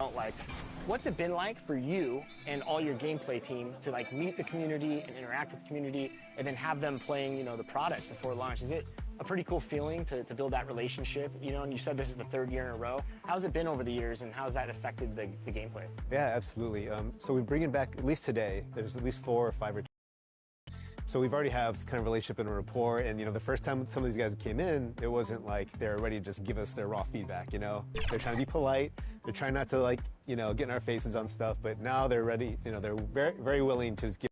Like, what's it been like for you and all your gameplay team to like meet the community and interact with the community and then have them playing, you know, the product before launch? Is it a pretty cool feeling to build that relationship, you know? And you said this is the 3rd year in a row. How's it been over the years, and how's that affected the gameplay? Yeah, absolutely. So we're bringing back, at least today, there's at least 4 or 5 returns. So we've already have kind of relationship and a rapport, and you know, the first time some of these guys came in, it wasn't like they're ready to just give us their raw feedback, you know? They're trying to be polite, they're trying not to like, you know, get in our faces on stuff, but now they're ready, you know, they're very, very willing to just give.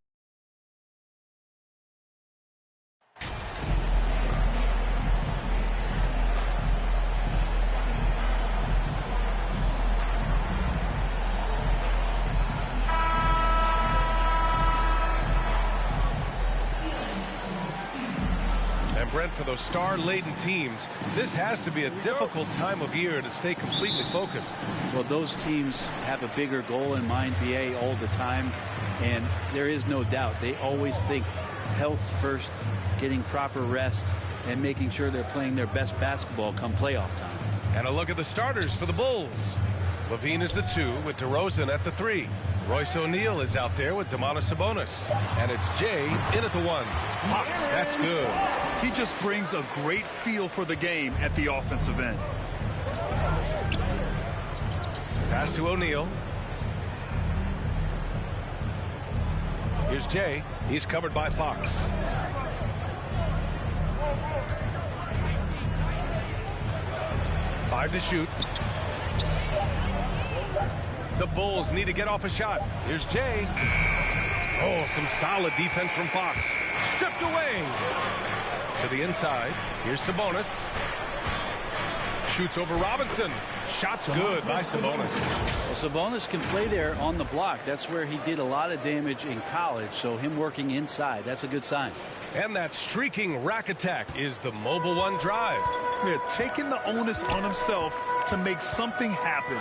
Brent, for those star-laden teams, this has to be a difficult time of year to stay completely focused. Well, those teams have a bigger goal in mind, BA, all the time, and there is no doubt they always think health first, getting proper rest, and making sure they're playing their best basketball come playoff time. And a look at the starters for the Bulls. Levine is the 2 with DeRozan at the 3. Royce O'Neal is out there with Domantas Sabonis. And it's Jay in at the 1. Fox, that's good. He just brings a great feel for the game at the offensive end. Pass to O'Neal. Here's Jay. He's covered by Fox. Five to shoot. The Bulls need to get off a shot. Here's Jay. Oh, some solid defense from Fox. Stripped away. To the inside. Here's Sabonis. Shoots over Robinson. Shot's good by Sabonis. Well, Sabonis can play there on the block. That's where he did a lot of damage in college, so him working inside, that's a good sign. And that streaking rack attack is the Mobile One drive. Yeah, taking the onus on himself to make something happen.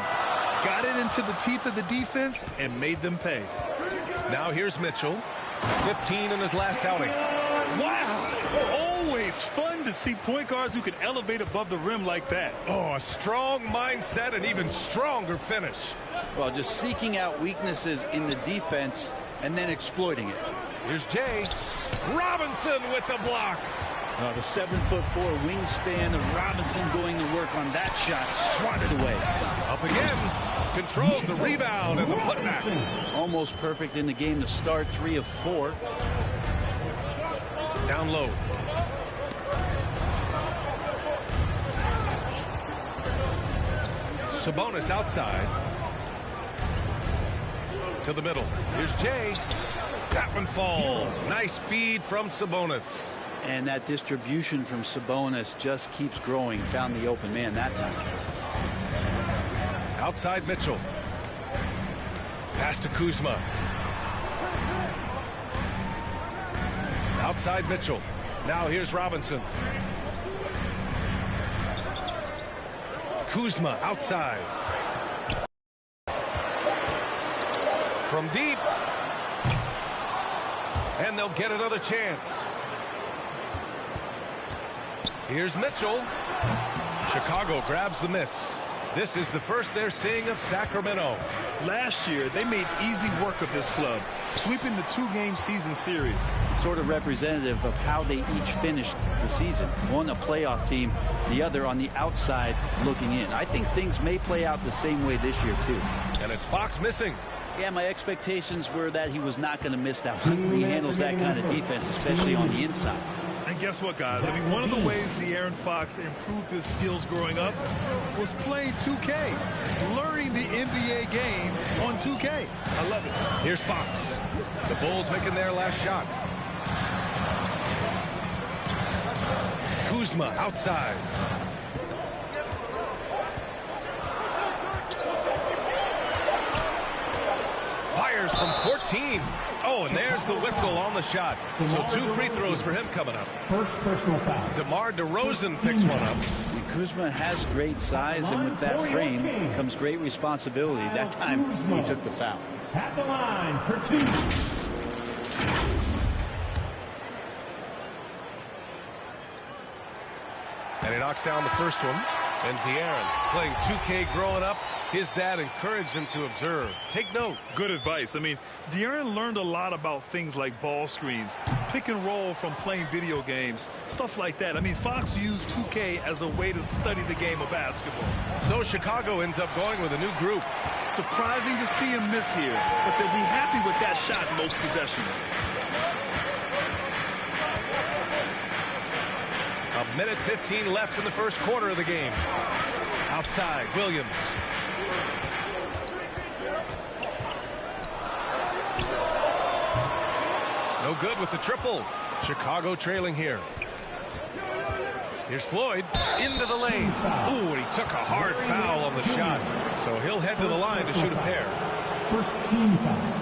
Got it into the teeth of the defense and made them pay. Now here's Mitchell. 15 in his last outing. Wow! Always fun to see point guards who can elevate above the rim like that. Oh, a strong mindset and even stronger finish. Well, just seeking out weaknesses in the defense and then exploiting it. Here's Jay. Robinson with the block. The 7'4" wingspan of Robinson going to work on that shot. Swatted away. Up again. Controls the rebound and the putback. Almost perfect in the game to start. 3 of 4. Down low. Sabonis outside. To the middle. Here's Jay. That one falls. Nice feed from Sabonis. And that distribution from Sabonis just keeps growing. Found the open man that time. Outside Mitchell. Pass to Kuzma. Outside Mitchell. Now here's Robinson. Kuzma outside. From deep. And they'll get another chance. Here's Mitchell. Chicago grabs the miss. This is the first they're seeing of Sacramento. Last year, they made easy work of this club, sweeping the 2-game season series. Sort of representative of how they each finished the season. One a playoff team, the other on the outside looking in. I think things may play out the same way this year, too. And it's Fox missing. Yeah, my expectations were that he was not going to miss that one. He handles that kind of defense, especially on the inside. And guess what, guys? I mean, one of the ways De'Aaron Fox improved his skills growing up was playing 2K, learning the NBA game on 2K. I love it. Here's Fox. The Bulls making their last shot. Kuzma outside. Fires from 14. Oh, and there's the whistle on the shot. So 2 free throws for him coming up. First personal foul. DeMar DeRozan picks one up. Kuzma has great size, and with that frame comes great responsibility. That time he took the foul. At the line for 2. And he knocks down the first one. And De'Aaron, playing 2K growing up, his dad encouraged him to observe. Take note. Good advice. I mean, De'Aaron learned a lot about things like ball screens, pick and roll from playing video games, stuff like that. I mean, Fox used 2K as a way to study the game of basketball. So Chicago ends up going with a new group. Surprising to see him miss here, but they'll be happy with that shot in most possessions. A minute 15 left in the first quarter of the game. Outside, Williams. No good with the triple. Chicago trailing here. Here's Floyd into the lane. Ooh, and he took a hard foul on the shot. So he'll head to the line to shoot a pair. First team foul.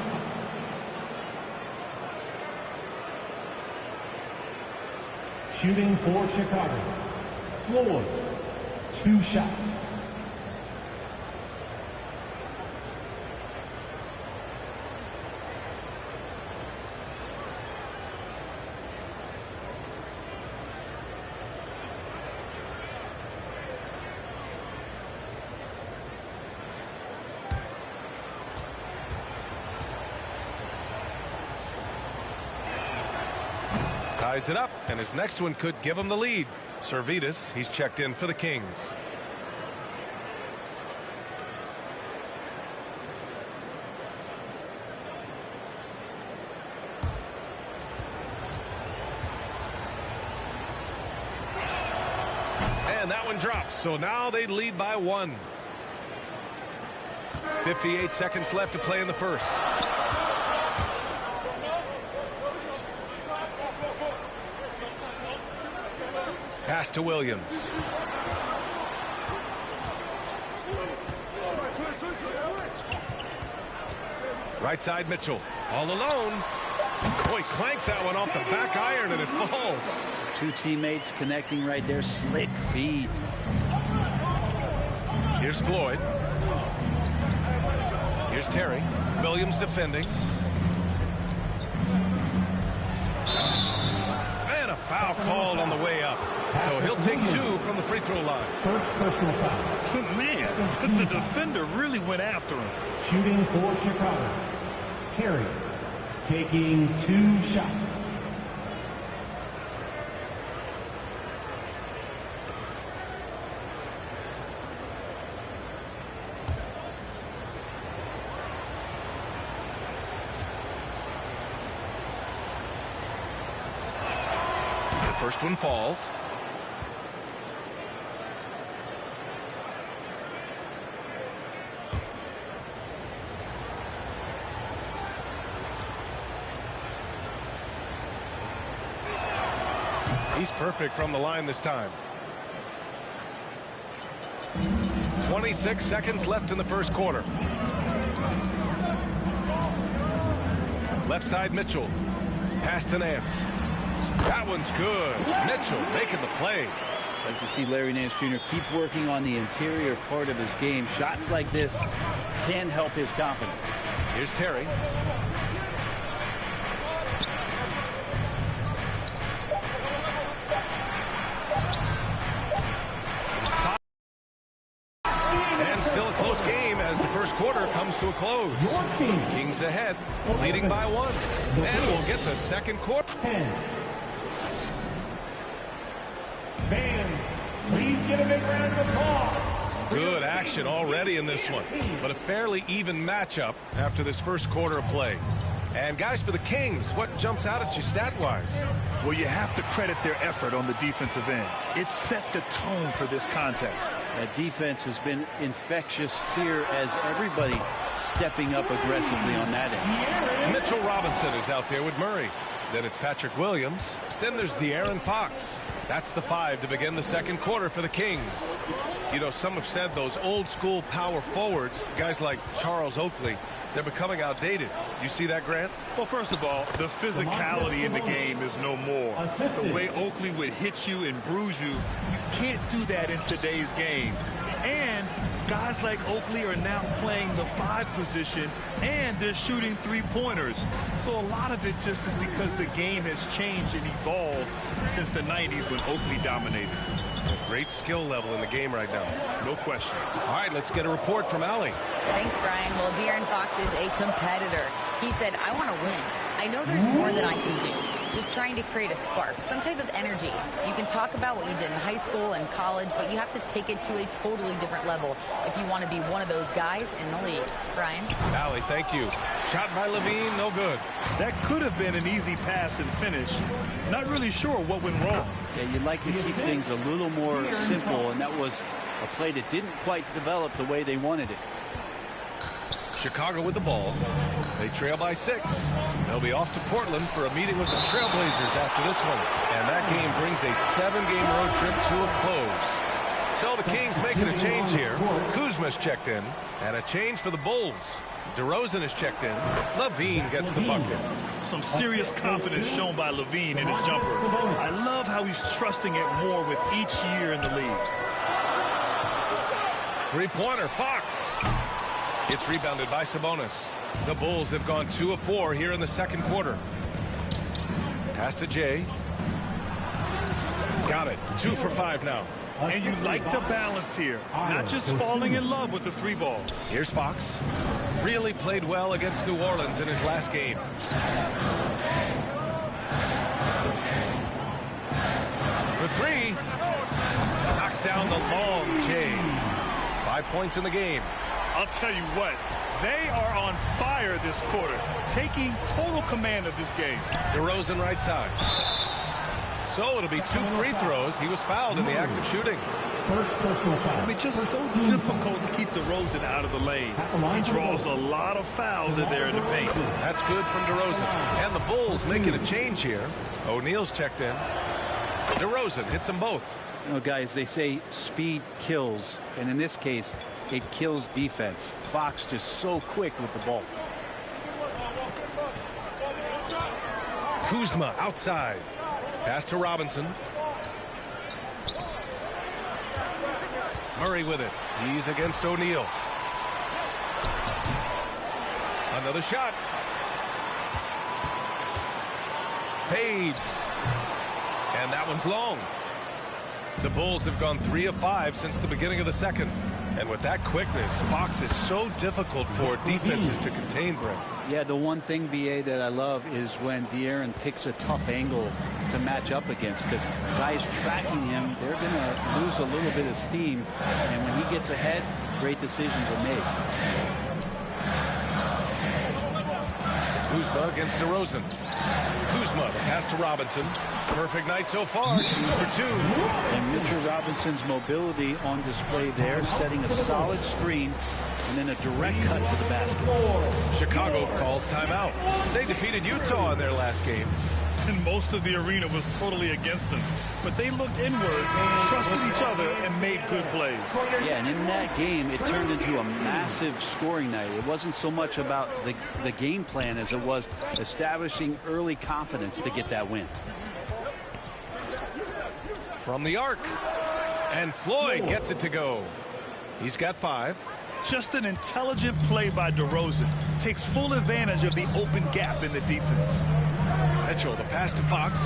Shooting for Chicago. Floyd, 2 shots. Ties it up, and his next one could give him the lead. Servetus, he's checked in for the Kings. And that one drops, so now they lead by 1. 58 seconds left to play in the first. Pass to Williams. Right side, Mitchell. All alone. Boy, clanks that one off the back iron and it falls. 2 teammates connecting right there. Slick feed. Here's Floyd. Here's Terry. Williams defending. And a foul called on the way up. So he'll take 2 from the free throw line. First personal foul. Man, the defender really went after him. Shooting for Chicago. Terry taking 2 shots. The first one falls. He's perfect from the line this time. 26 seconds left in the first quarter. Left side, Mitchell. Pass to Nance. That one's good. Mitchell making the play. I'd like to see Larry Nance Jr. keep working on the interior part of his game. Shots like this can help his confidence. Here's Terry. And still a close game as the first quarter comes to a close. Kings ahead, leading by 1. And we'll get the second quarter. 10. Fans, please give a big round of applause. Good action already in this one, but a fairly even matchup after this first quarter of play. And guys, for the Kings, what jumps out at you stat-wise? Well, you have to credit their effort on the defensive end. It set the tone for this contest. That defense has been infectious here as everybody stepping up aggressively on that end. Mitchell Robinson is out there with Murray. Then it's Patrick Williams. Then there's De'Aaron Fox. That's the 5 to begin the second quarter for the Kings. You know, some have said those old school power forwards, guys like Charles Oakley, they're becoming outdated. You see that, Grant? Well, first of all, the physicality in the game is no more. The way Oakley would hit you and bruise you, you can't do that in today's game. And guys like Oakley are now playing the 5 position, and they're shooting 3-pointers. So a lot of it just is because the game has changed and evolved since the 90s when Oakley dominated. Great skill level in the game right now. No question. All right, let's get a report from Allie. Thanks, Brian. Well, De'Aaron Fox is a competitor. He said, I want to win. I know there's more that I can do. Just trying to create a spark, some type of energy. You can talk about what you did in high school and college, but you have to take it to a totally different level if you want to be one of those guys in the league. Brian? Allie, thank you. Shot by Levine, no good. That could have been an easy pass and finish. Not really sure what went wrong. Yeah, you'd like to keep things a little more simple, and that was a play that didn't quite develop the way they wanted it. Chicago with the ball. They trail by 6. They'll be off to Portland for a meeting with the Trailblazers after this one. And that game brings a 7-game road trip to a close. So the Kings making a change here. Kuzma's checked in. And a change for the Bulls. DeRozan is checked in. Levine gets the bucket. Some serious confidence shown by Levine in his jumper. I love how he's trusting it more with each year in the league. Three-pointer, Fox. It's rebounded by Sabonis. The Bulls have gone 2 of 4 here in the second quarter. Pass to Jay. Got it. 2 for 5 now. And you like the balance here. Not just falling in love with the 3-ball. Here's Fox. Really played well against New Orleans in his last game. For 3. Knocks down the long Jay. 5 points in the game. I'll tell you what, they are on fire this quarter, taking total command of this game. DeRozan right side. So it'll be 2 free throws. He was fouled in the act of shooting. First personal foul. I mean, just so difficult to keep DeRozan out of the lane. He draws a lot of fouls in there in the paint. That's good from DeRozan. And the Bulls making a change here. O'Neal's checked in. DeRozan hits them both. You know, guys, they say speed kills, and in this case, it kills defense. Fox just so quick with the ball. Kuzma outside. Pass to Robinson. Murray with it. He's against O'Neal. Another shot. Fades. And that one's long. The Bulls have gone 3 of 5 since the beginning of the second. And with that quickness, Fox is so difficult for defenses to contain, Brent. Yeah, the one thing, BA, that I love is when De'Aaron picks a tough angle to match up against, because guys tracking him, they're going to lose a little bit of steam. And when he gets ahead, great decisions are made. Kuzma against DeRozan. Kuzma, the pass to Robinson. Perfect night so far, 2 for 2. And Mitchell Robinson's mobility on display there, setting a solid screen and then a direct cut to the basket. Chicago calls timeout. They defeated Utah in their last game. And most of the arena was totally against them. But they looked inward, trusted each other, and made good plays. Yeah, and in that game, it turned into a massive scoring night. It wasn't so much about the game plan as it was establishing early confidence to get that win. From the arc. And Floyd gets it to go. He's got 5. Just an intelligent play by DeRozan. Takes full advantage of the open gap in the defense. Mitchell, the pass to Fox.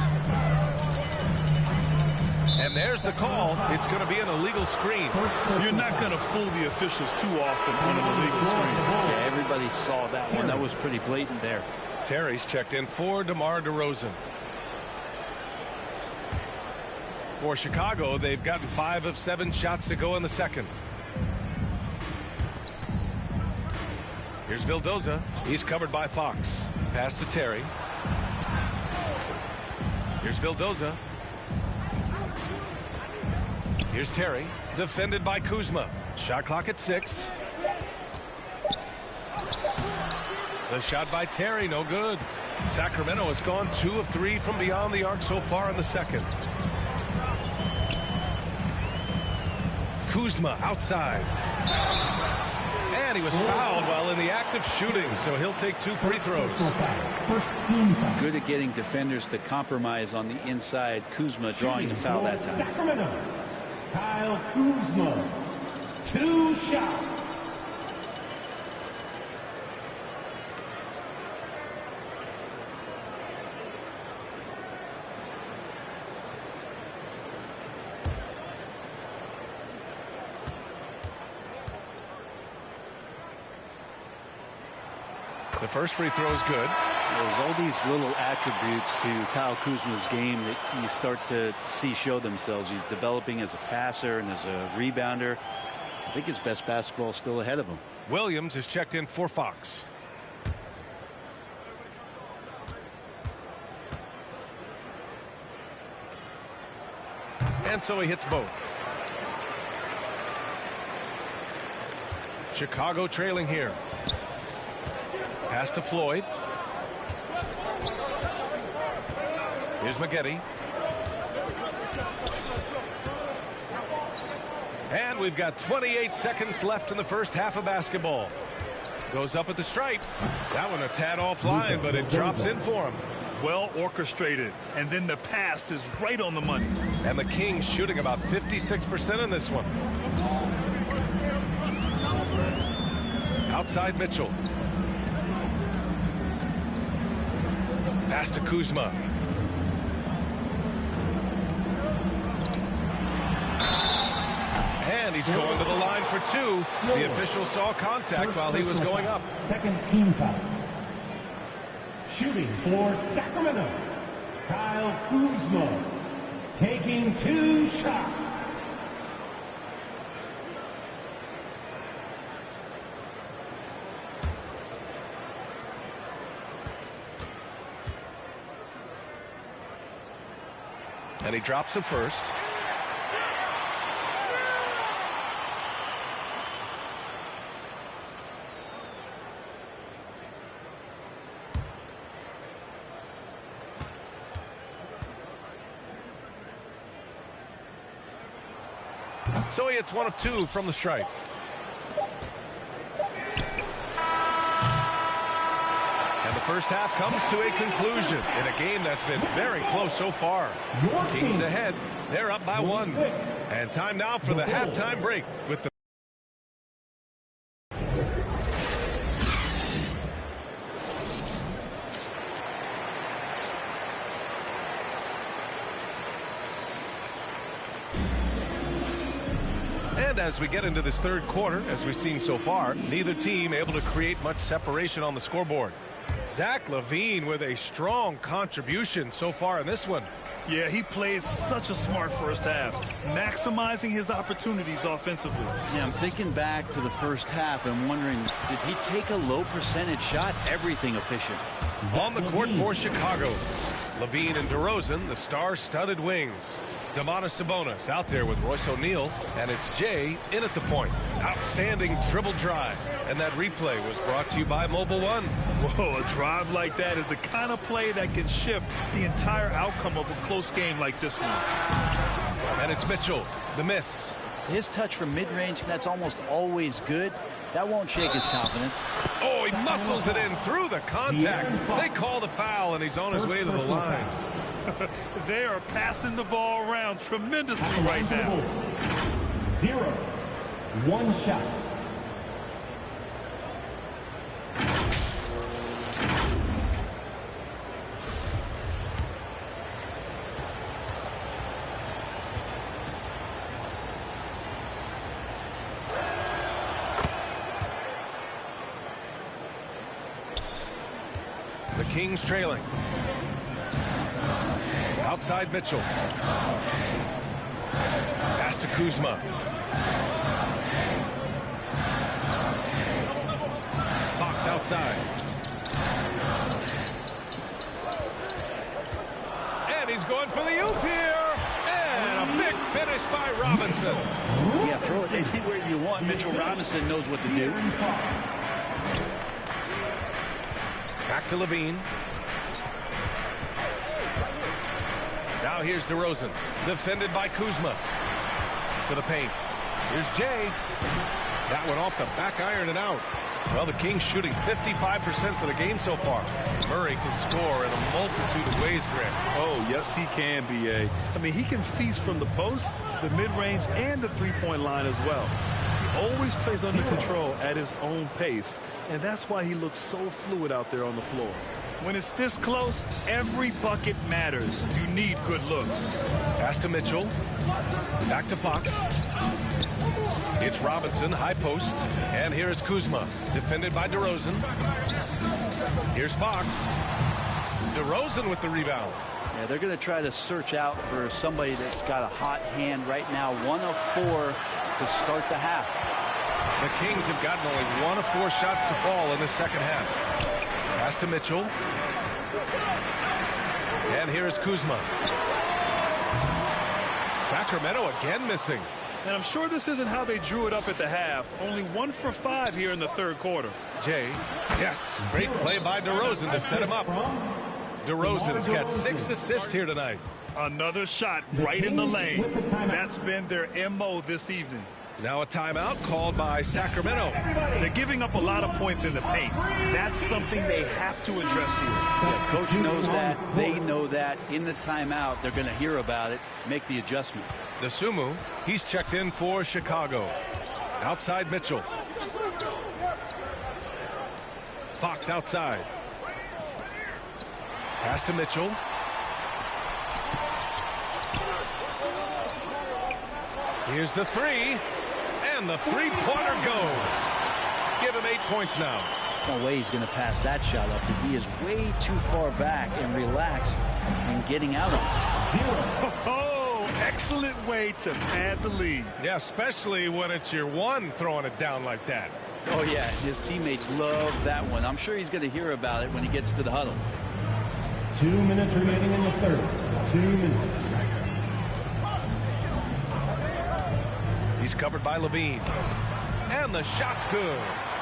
And there's the call. It's going to be an illegal screen. You're not going to fool the officials too often on an illegal screen. Yeah, everybody saw that one. That was pretty blatant there. Terry's checked in for DeMar DeRozan. For Chicago, they've gotten 5 of 7 shots to go in the second. Here's Vildoza. He's covered by Fox. Pass to Terry. Here's Vildoza. Here's Terry. Defended by Kuzma. Shot clock at 6. The shot by Terry, no good. Sacramento has gone 2 of 3 from beyond the arc so far in the second. Kuzma outside. And he was fouled while in the act of shooting, so he'll take 2 free throws. First team foul. Good at getting defenders to compromise on the inside. Kuzma drawing the foul that time. Sacramento, Kyle Kuzma, 2 shots. The first free throw is good. There's all these little attributes to Kyle Kuzma's game that you start to see show themselves. He's developing as a passer and as a rebounder. I think his best basketball is still ahead of him. Williams is checked in for Fox. And so he hits both. Chicago trailing here. Pass to Floyd. Here's McGetty. And we've got 28 seconds left in the first half of basketball. Goes up at the stripe. That one a tad offline, but it drops in for him. Well orchestrated, and then the pass is right on the money. And the Kings shooting about 56% in this one. Outside Mitchell. Pass to Kuzma. And he's going to the line for two. The official saw contact while he was going up. Second team foul. Shooting for Sacramento, Kyle Kuzma, taking 2 shots. And he drops it first. So he hits 1 of 2 from the stripe. And the first half comes to a conclusion in a game that's been very close so far. Kings ahead. They're up by 1. And time now for the halftime break with the as we get into this third quarter, as we've seen so far, neither team able to create much separation on the scoreboard. Zach LaVine with a strong contribution so far in this one. Yeah, he played such a smart first half, maximizing his opportunities offensively. Yeah, I'm thinking back to the first half and wondering, did he take a low percentage shot? Everything efficient. On the court for Chicago, LaVine and DeRozan, the star-studded wings. Domantas Sabonis out there with Royce O'Neal, and it's Jay in at the point. Outstanding dribble drive, and that replay was brought to you by Mobile One. Whoa, a drive like that is the kind of play that can shift the entire outcome of a close game like this one. And it's Mitchell, the miss. His touch from mid-range, that's almost always good. That won't shake his confidence. Oh, he muscles it in through the contact. They call the foul, and he's on his way to the line. They are passing the ball around tremendously right now. 0. 1 shot. The Kings trailing. Outside Mitchell. Pass to Kuzma. Fox outside. And he's going for the oop here. And a big finish by Robinson. Yeah, throw it anywhere you want. Mitchell Robinson knows what to do. Back to LaVine. Now here's DeRozan, defended by Kuzma. To the paint. Here's Jay. That one off the back iron and out. Well, the Kings shooting 55% for the game so far. Murray can score in a multitude of ways, Grant. Oh, yes, he can, B.A. I mean, he can feast from the post, the mid-range, and the three-point line as well. He always plays under control at his own pace, and that's why he looks so fluid out there on the floor. When it's this close, every bucket matters. You need good looks. Pass to Mitchell. Back to Fox. It's Robinson, high post. And here's Kuzma, defended by DeRozan. Here's Fox. DeRozan with the rebound. Yeah, they're going to try to search out for somebody that's got a hot hand right now. 1 of 4 to start the half. The Kings have gotten only 1 of 4 shots to fall in the second half. Pass to Mitchell. And here is Kuzma. Sacramento again missing. And I'm sure this isn't how they drew it up at the half. Only 1 for 5 here in the third quarter. Jay, yes, great play by DeRozan to set him up. DeRozan's got 6 assists here tonight. Another shot right in the lane. That's been their MO this evening. Now a timeout called by Sacramento. They're giving up a lot of points in the paint. That's something they have to address here. Yeah, coach knows that. They know that. In the timeout, they're going to hear about it, make the adjustment. Dosunmu, he's checked in for Chicago. Outside Mitchell. Fox outside. Pass to Mitchell. Here's the 3. And the three-pointer goes. Give him 8 points now. No way he's going to pass that shot up. The D is way too far back and relaxed and getting out of it. 0. Oh, excellent way to pad the lead. Yeah, especially when it's your one throwing it down like that. Oh, yeah, his teammates love that one. I'm sure he's going to hear about it when he gets to the huddle. 2 minutes remaining in the third. 2 minutes. He's covered by Levine. And the shot's good.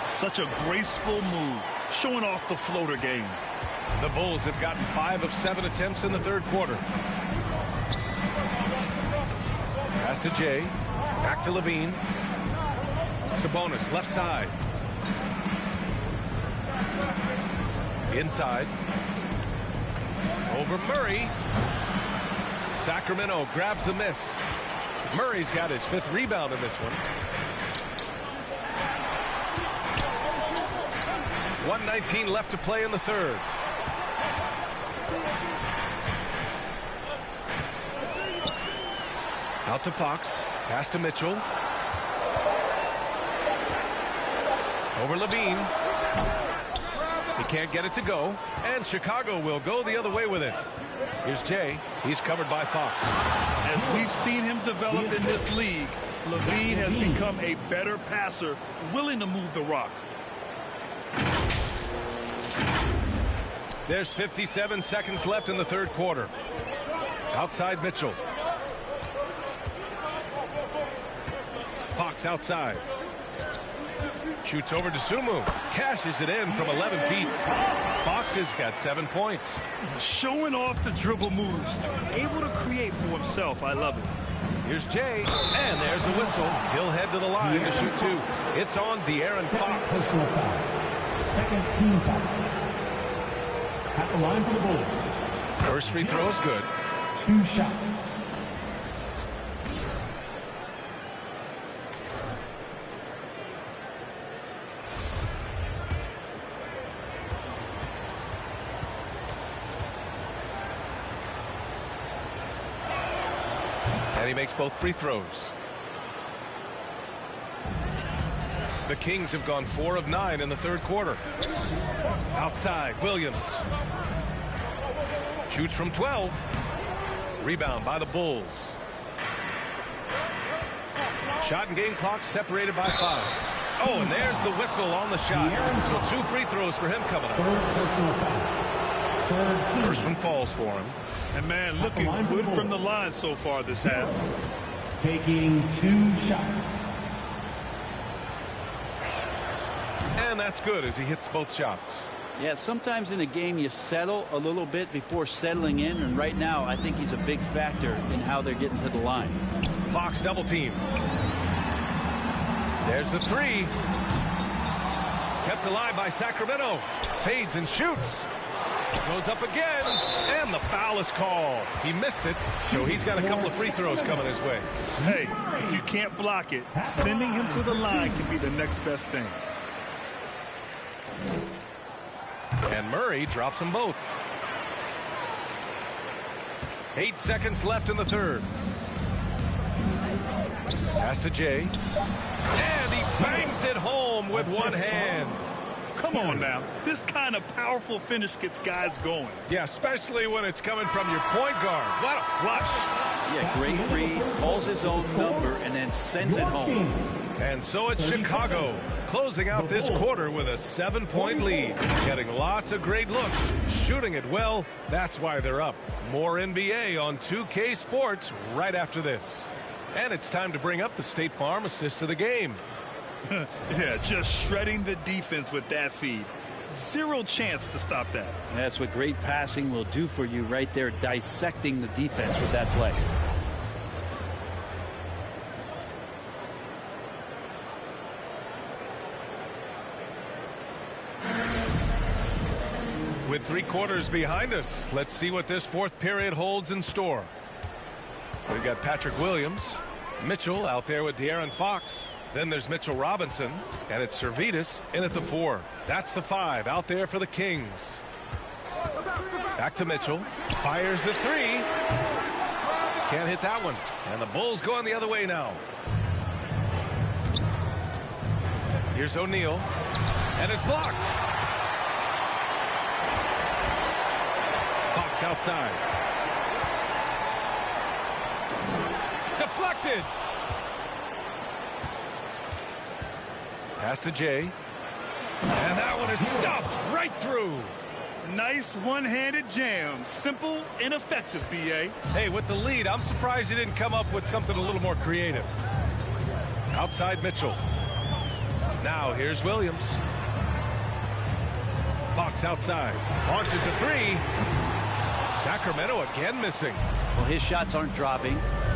Such a graceful move, showing off the floater game. The Bulls have gotten 5 of 7 attempts in the third quarter. Pass to Jay. Back to Levine. Sabonis, left side. Inside. Over Murray. Sacramento grabs the miss. Murray's got his 5th rebound in this one. 1:19 left to play in the third. Out to Fox. Pass to Mitchell. Over Levine. He can't get it to go. And Chicago will go the other way with it. Here's Jay. He's covered by Fox. As we've seen him develop in this league, Levine has become a better passer, willing to move the rock. There's 57 seconds left in the third quarter. Outside Mitchell. Fox outside. Shoots over to Sumu. Cashes it in from 11 feet. Fox has got 7 points. Showing off the dribble moves. Able to create for himself. I love it. Here's Jay. And there's a whistle. He'll head to the line to shoot 2. It's on De'Aaron Fox. Personal foul. Second team foul. At the line for the Bulls. First free throw is good. 2 shots. And he makes both free throws. The Kings have gone 4 of 9 in the third quarter. Outside, Williams. Shoots from 12. Rebound by the Bulls. Shot and game clock separated by 5. Oh, and there's the whistle on the shot. So 2 free throws for him coming up. Personal foul. First one falls for him. And man, looking good from the line so far this half. Taking 2 shots. And that's good as he hits both shots. Yeah, sometimes in a game you settle a little bit before settling in, and right now I think he's a big factor in how they're getting to the line. Fox double team. There's the 3. Kept alive by Sacramento. Fades and shoots. Goes up again, and the foul is called. He missed it, so he's got a couple of free throws coming his way. Hey, if you can't block it, sending him to the line can be the next best thing. And Murray drops them both. 8 seconds left in the third. Pass to Jay. And he bangs it home with one hand. Come on now. This kind of powerful finish gets guys going. Yeah, especially when it's coming from your point guard. What a flush. Yeah, great read, calls his own number, and then sends it home. And so it's Chicago, closing out this quarter with a 7-point lead. Getting lots of great looks, shooting it well. That's why they're up. More NBA on 2K Sports right after this. And it's time to bring up the State Farm assist of the game. Yeah, just shredding the defense with that feed. Zero chance to stop that. That's what great passing will do for you right there, dissecting the defense with that play. With 3 quarters behind us, let's see what this fourth period holds in store. We've got Patrick Williams, Mitchell out there with De'Aaron Fox. Then there's Mitchell Robinson, and it's Servetus in at the 4. That's the 5 out there for the Kings. Back to Mitchell. Fires the 3. Can't hit that one. And the Bulls going the other way now. Here's O'Neal. And it's blocked. Fox outside. Deflected. Pass to Jay. And that one is stuffed right through. Nice one-handed jam. Simple and effective, B.A. Hey, with the lead, I'm surprised he didn't come up with something a little more creative. Outside Mitchell. Now here's Williams. Fox outside. Launches a 3. Sacramento again missing. Well, his shots aren't dropping.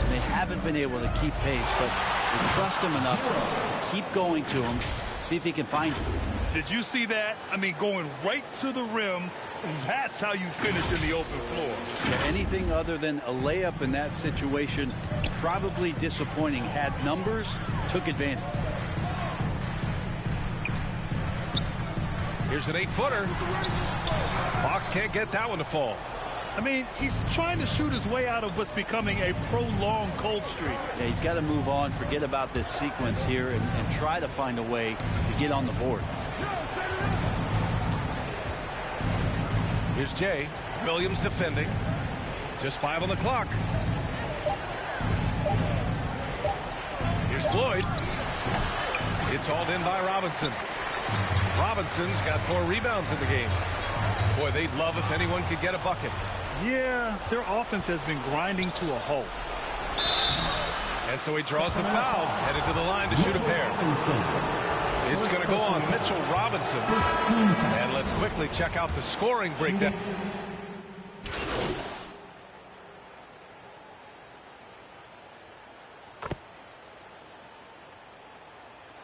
They haven't been able to keep pace, but they trust him enough to keep going to him, see if he can find him. Did you see that? I mean, going right to the rim. That's how you finish in the open floor. Yeah, anything other than a layup in that situation, probably disappointing. Had numbers, took advantage. Here's an 8-footer. Fox can't get that one to fall. I mean, he's trying to shoot his way out of what's becoming a prolonged cold streak. Yeah, he's got to move on, forget about this sequence here, and try to find a way to get on the board. Here's Jay. Williams defending. Just 5 on the clock. Here's Floyd. It's hauled in by Robinson. Robinson's got 4 rebounds in the game. Boy, they'd love if anyone could get a bucket. Yeah, their offense has been grinding to a halt. And so he draws the foul, headed to the line to shoot a pair. It's going to go on Mitchell Robinson. And let's quickly check out the scoring breakdown.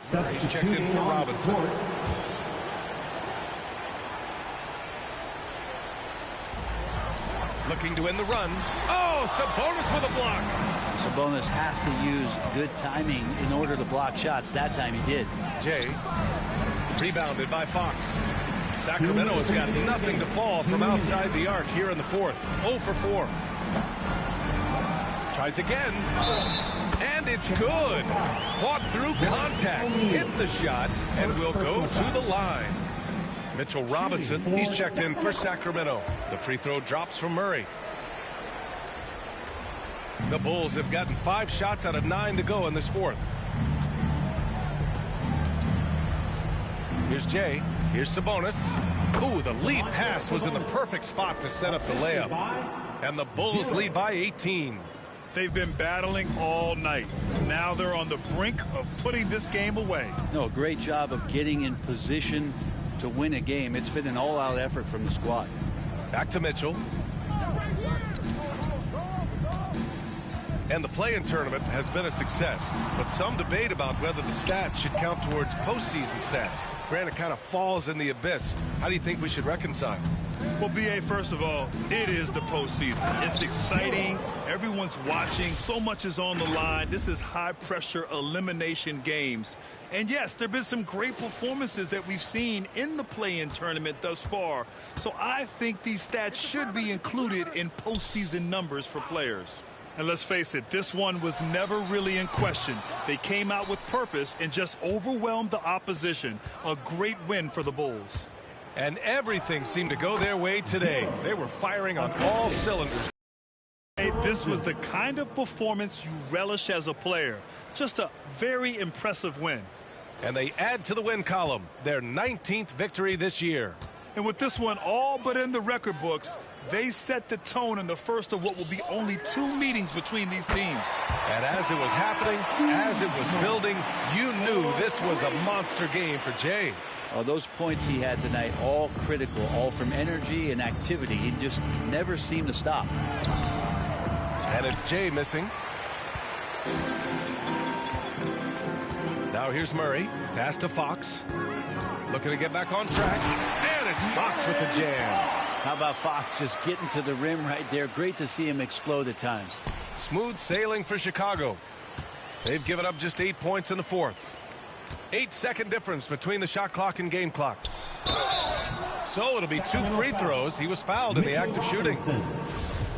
He's checked in for Robinson. Looking to end the run. Oh, Sabonis with a block. Sabonis has to use good timing in order to block shots. That time he did. Jay, rebounded by Fox. Sacramento has got nothing to fall from outside the arc here in the fourth. 0 for 4. Tries again. And it's good. Fought through contact. Hit the shot and will go to the line. Mitchell Robinson, he's checked in for Sacramento. The free throw drops from Murray. The Bulls have gotten 5 shots out of 9 to go in this fourth. Here's Jay. Here's Sabonis. Ooh, the lead pass was in the perfect spot to set up the layup. And the Bulls lead by 18. They've been battling all night. Now they're on the brink of putting this game away. No, great job of getting in position to win a game. It's been an all-out effort from the squad. Back to Mitchell. And the play-in tournament has been a success, but some debate about whether the stats should count towards postseason stats. Granted, it kind of falls in the abyss. How do you think we should reconcile? Well, B.A., first of all, it is the postseason. It's exciting. Everyone's watching. So much is on the line. This is high-pressure elimination games. And, yes, there have been some great performances that we've seen in the play-in tournament thus far. So I think these stats should be included in postseason numbers for players. And let's face it, this one was never really in question. They came out with purpose and just overwhelmed the opposition. A great win for the Bulls. And everything seemed to go their way today. They were firing on all cylinders. This was the kind of performance you relish as a player. Just a very impressive win. And they add to the win column, their 19th victory this year. And with this one all but in the record books, they set the tone in the first of what will be only 2 meetings between these teams. And as it was happening, as it was building, you knew this was a monster game for Jay. Oh, those points he had tonight, all critical, all from energy and activity. He just never seemed to stop. And it's Jay missing. Now here's Murray. Pass to Fox. Looking to get back on track. And it's Fox with the jam. How about Fox just getting to the rim right there? Great to see him explode at times. Smooth sailing for Chicago. They've given up just 8 points in the fourth. 8-second difference between the shot clock and game clock. So it'll be 2 free throws. He was fouled in the act of shooting.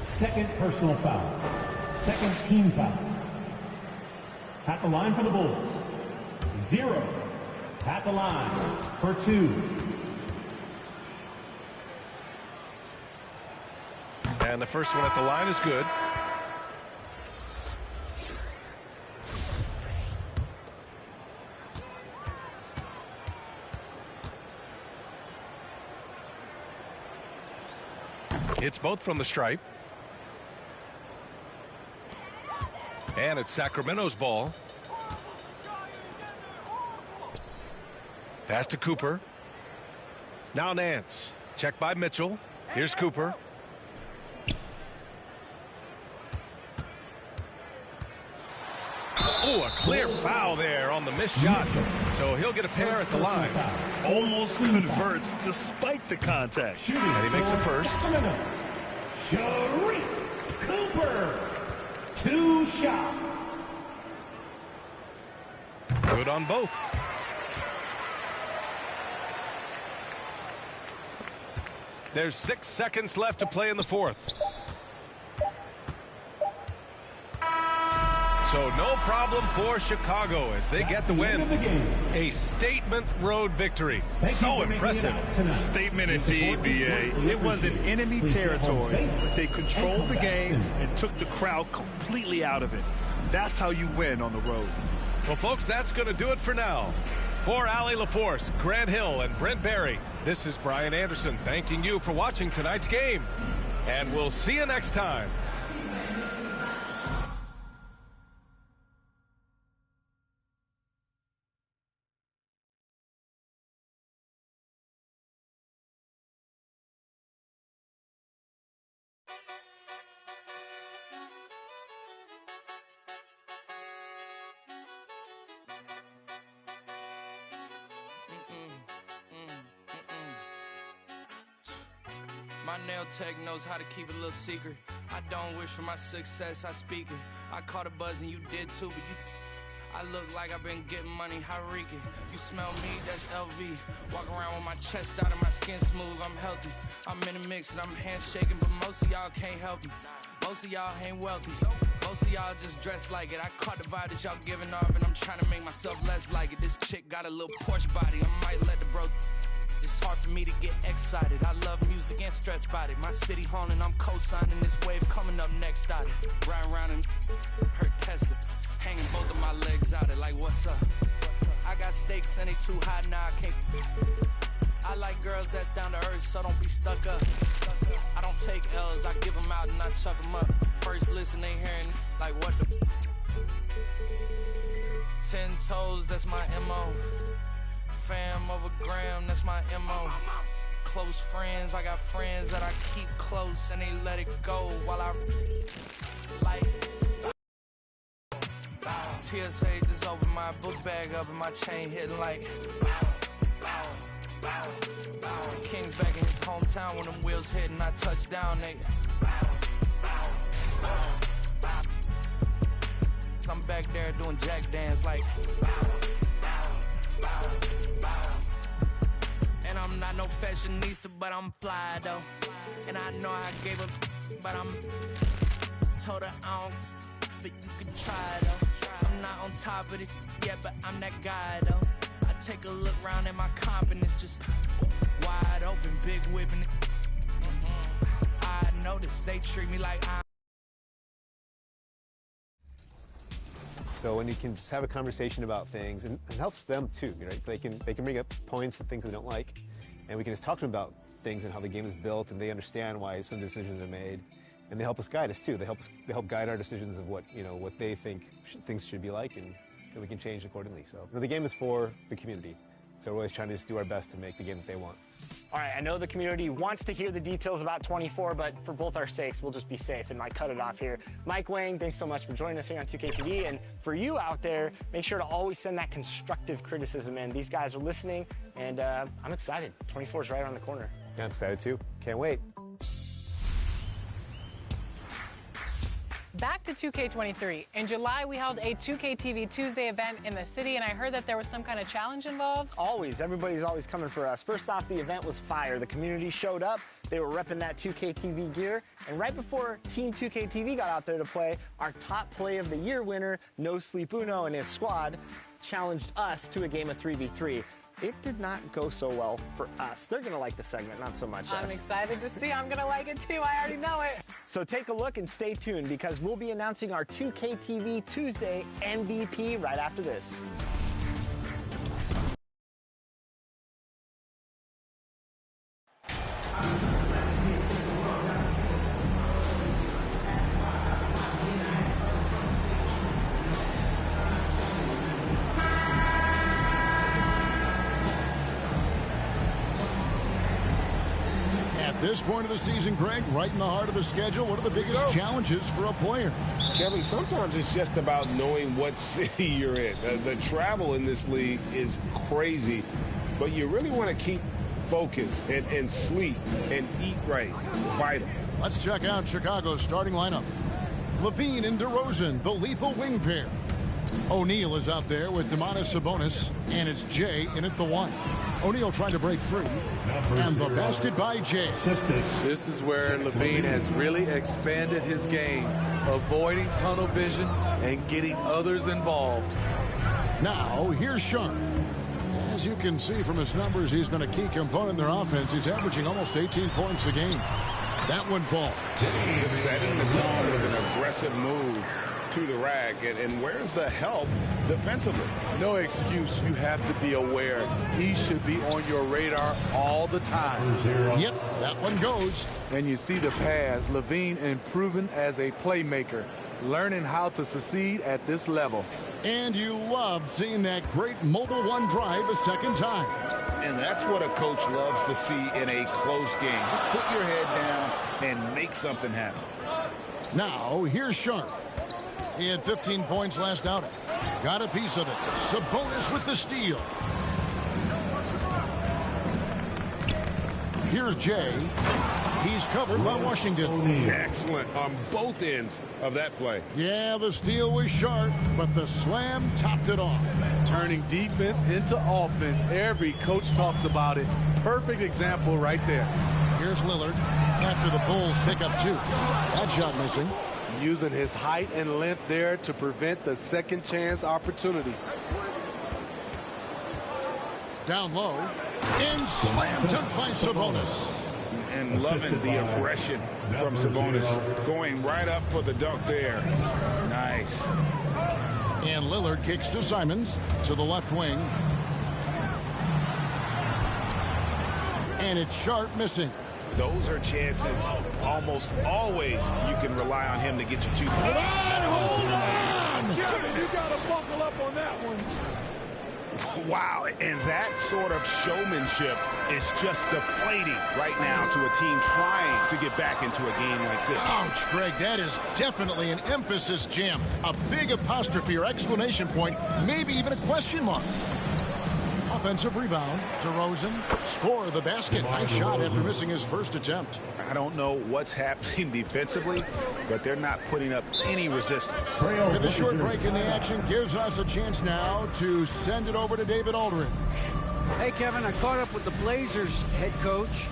Second personal foul. Second team foul. At the line for the Bulls. 0. At the line for 2. And the first one at the line is good. It's both from the stripe. And it's Sacramento's ball. Pass to Cooper. Now Nance. Checked by Mitchell. Here's Cooper. Oh, a clear foul there on the missed shot. So he'll get a pair at the line. Almost converts despite the contact. And he makes the first. Sharif Cooper. 2 shots. Good on both. There's 6 seconds left to play in the fourth. So no problem for Chicago as they get the win. A statement road victory. So impressive. Statement indeed, B.A. It was in enemy territory, but they controlled the game and took the crowd completely out of it. That's how you win on the road. Well, folks, that's going to do it for now. For Allie LaForce, Grant Hill, and Brent Barry, this is Brian Anderson thanking you for watching tonight's game. And we'll see you next time. My nail tech knows how to keep it a little secret. I don't wish for my success, I speak it. I caught a buzz and you did too, but I look like I've been getting money, Hariki. You smell me, that's LV. Walk around with my chest out and my skin smooth, I'm healthy. I'm in a mix and I'm handshaking, but most of y'all can't help me. Most of y'all ain't wealthy. Most of y'all just dress like it. I caught the vibe that y'all giving off and I'm trying to make myself less like it. This chick got a little Porsche body, I might let the bro. It's hard for me to get excited. I love music and stress about it. My city haunting, I'm co-signing this wave coming up next. Started riding around and her Tesla, hanging both of my legs out it like what's up. I got stakes and they too high now. I can't. I like girls that's down to earth, so don't be stuck up. I don't take L's, I give them out and I chuck them up. First listen, they hearing like what the. 10 toes, that's my MO. Fam over gram, that's my MO. Close friends, I got friends that I keep close and they let it go while I like. TSA just opened my book bag up and my chain hitting like. King's back in his hometown when them wheels hit and I touch down, nigga. I'm back there doing jack dance like. And I'm not no fashionista, but I'm fly though. And I know I gave up, but I'm told her I don't, but you can try though. I'm not on top of it yet, but I'm that guy though. I take a look around at my confidence, just wide open, big whipping. I notice they treat me like I'm. So when you can just have a conversation about things, and it helps them too, right? They can bring up points and things they don't like, and we can just talk to them about things and how the game is built, and they understand why some decisions are made, and they help us guide us too. They help guide our decisions of what they think things should be like, and we can change accordingly. So the game is for the community, so we're always trying to just do our best to make the game that they want. All right, I know the community wants to hear the details about 24, but for both our sakes, we'll just be safe and might cut it off here. Mike Wang, thanks so much for joining us here on 2K TV. And for you out there, make sure to always send that constructive criticism in. These guys are listening, and I'm excited. 24 is right around the corner. Yeah, I'm excited too. Can't wait. Back to 2K23. In July, we held a 2K TV Tuesday event in the city, and I heard that there was some kind of challenge involved. Always. Everybody's always coming for us. First off, the event was fire. The community showed up. They were repping that 2K TV gear. And right before Team 2K TV got out there to play, our top play of the year winner, No Sleep Uno and his squad, challenged us to a game of 3v3. It did not go so well for us. They're going to like the segment, not so much us. I'm excited to see. I'm going to like it too. I already know it. So take a look and stay tuned because we'll be announcing our 2K TV Tuesday MVP right after this. At this point of the season, Greg, right in the heart of the schedule, what are the biggest challenges for a player? Kevin, sometimes it's just about knowing what city you're in. The travel in this league is crazy, but you really want to keep focused and sleep and eat right. Vital. Let's check out Chicago's starting lineup. Levine and DeRozan, the lethal wing pair. O'Neal is out there with Domantas Sabonis, and it's Jay in at the one. O'Neal trying to break free, and the basket by Jay. This is where Levine has really expanded his game, avoiding tunnel vision and getting others involved. Now, here's Sharp. As you can see from his numbers, he's been a key component in their offense. He's averaging almost 18 points a game. That one falls. He's setting the tone with an aggressive move to the rack, and where's the help defensively? No excuse. You have to be aware. He should be on your radar all the time. Yep, that one goes. And you see the pass. Levine improving as a playmaker, learning how to succeed at this level. And you love seeing that great mobile one drive a second time. And that's what a coach loves to see in a close game. Just put your head down and make something happen. Now, here's Sharp. He had 15 points last outing. Got a piece of it. Sabonis with the steal. Here's Jay. He's covered by Washington. Excellent on both ends of that play. Yeah, the steal was sharp, but the slam topped it off. Turning defense into offense. Every coach talks about it. Perfect example right there. Here's Lillard after the Bulls pick up two. That shot missing. Using his height and length there to prevent the second chance opportunity. Down low. And slam dunk by Sabonis. And loving the aggression from Sabonis. Going right up for the dunk there. Nice. And Lillard kicks to Simons to the left wing. And it's Sharp missing. Those are chances almost always you can rely on him to get you two. Hold on! Kevin, you got to buckle up on that one. Wow, and that sort of showmanship is just deflating right now to a team trying to get back into a game like this. Ouch, Greg, that is definitely an emphasis jam. A big apostrophe or exclamation point, maybe even a question mark. Offensive rebound. DeRozan score the basket. Nice shot after missing his first attempt. I don't know what's happening defensively, but they're not putting up any resistance. And the short break in the action gives us a chance now to send it over to David Aldridge. Hey, Kevin, I caught up with the Blazers head coach.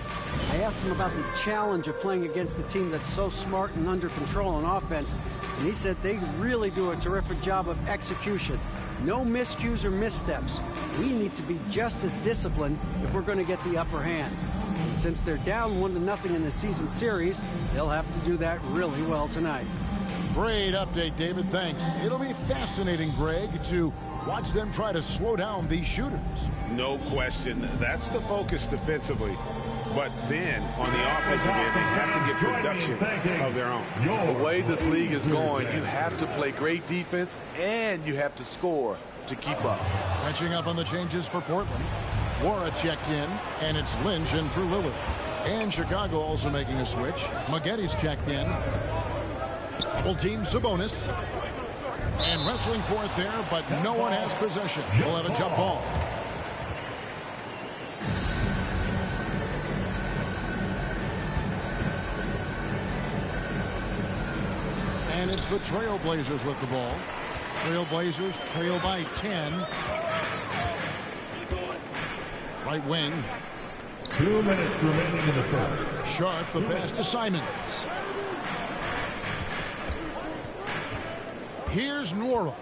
I asked him about the challenge of playing against a team that's so smart and under control on offense, and he said they really do a terrific job of execution. No miscues or missteps. We need to be just as disciplined if we're going to get the upper hand. And since they're down 1-0 in the season series, they'll have to do that really well tonight. Great update, David. Thanks. It'll be fascinating, Greg, to watch them try to slow down these shooters. No question. That's the focus defensively. But then, on the offensive end, they have to get production of their own. The way this league is going, you have to play great defense and you have to score to keep up. Catching up on the changes for Portland. Wara checked in, and it's Lynch in for Lillard. And Chicago also making a switch. Maggetti's checked in. Double team Sabonis. And wrestling for it there, but no one has possession. We'll have a jump ball. And it's the Trailblazers with the ball. Trailblazers trail by 10. Right wing. 2 minutes remaining in the first. Sharp, the pass to Simons. Here's Nora.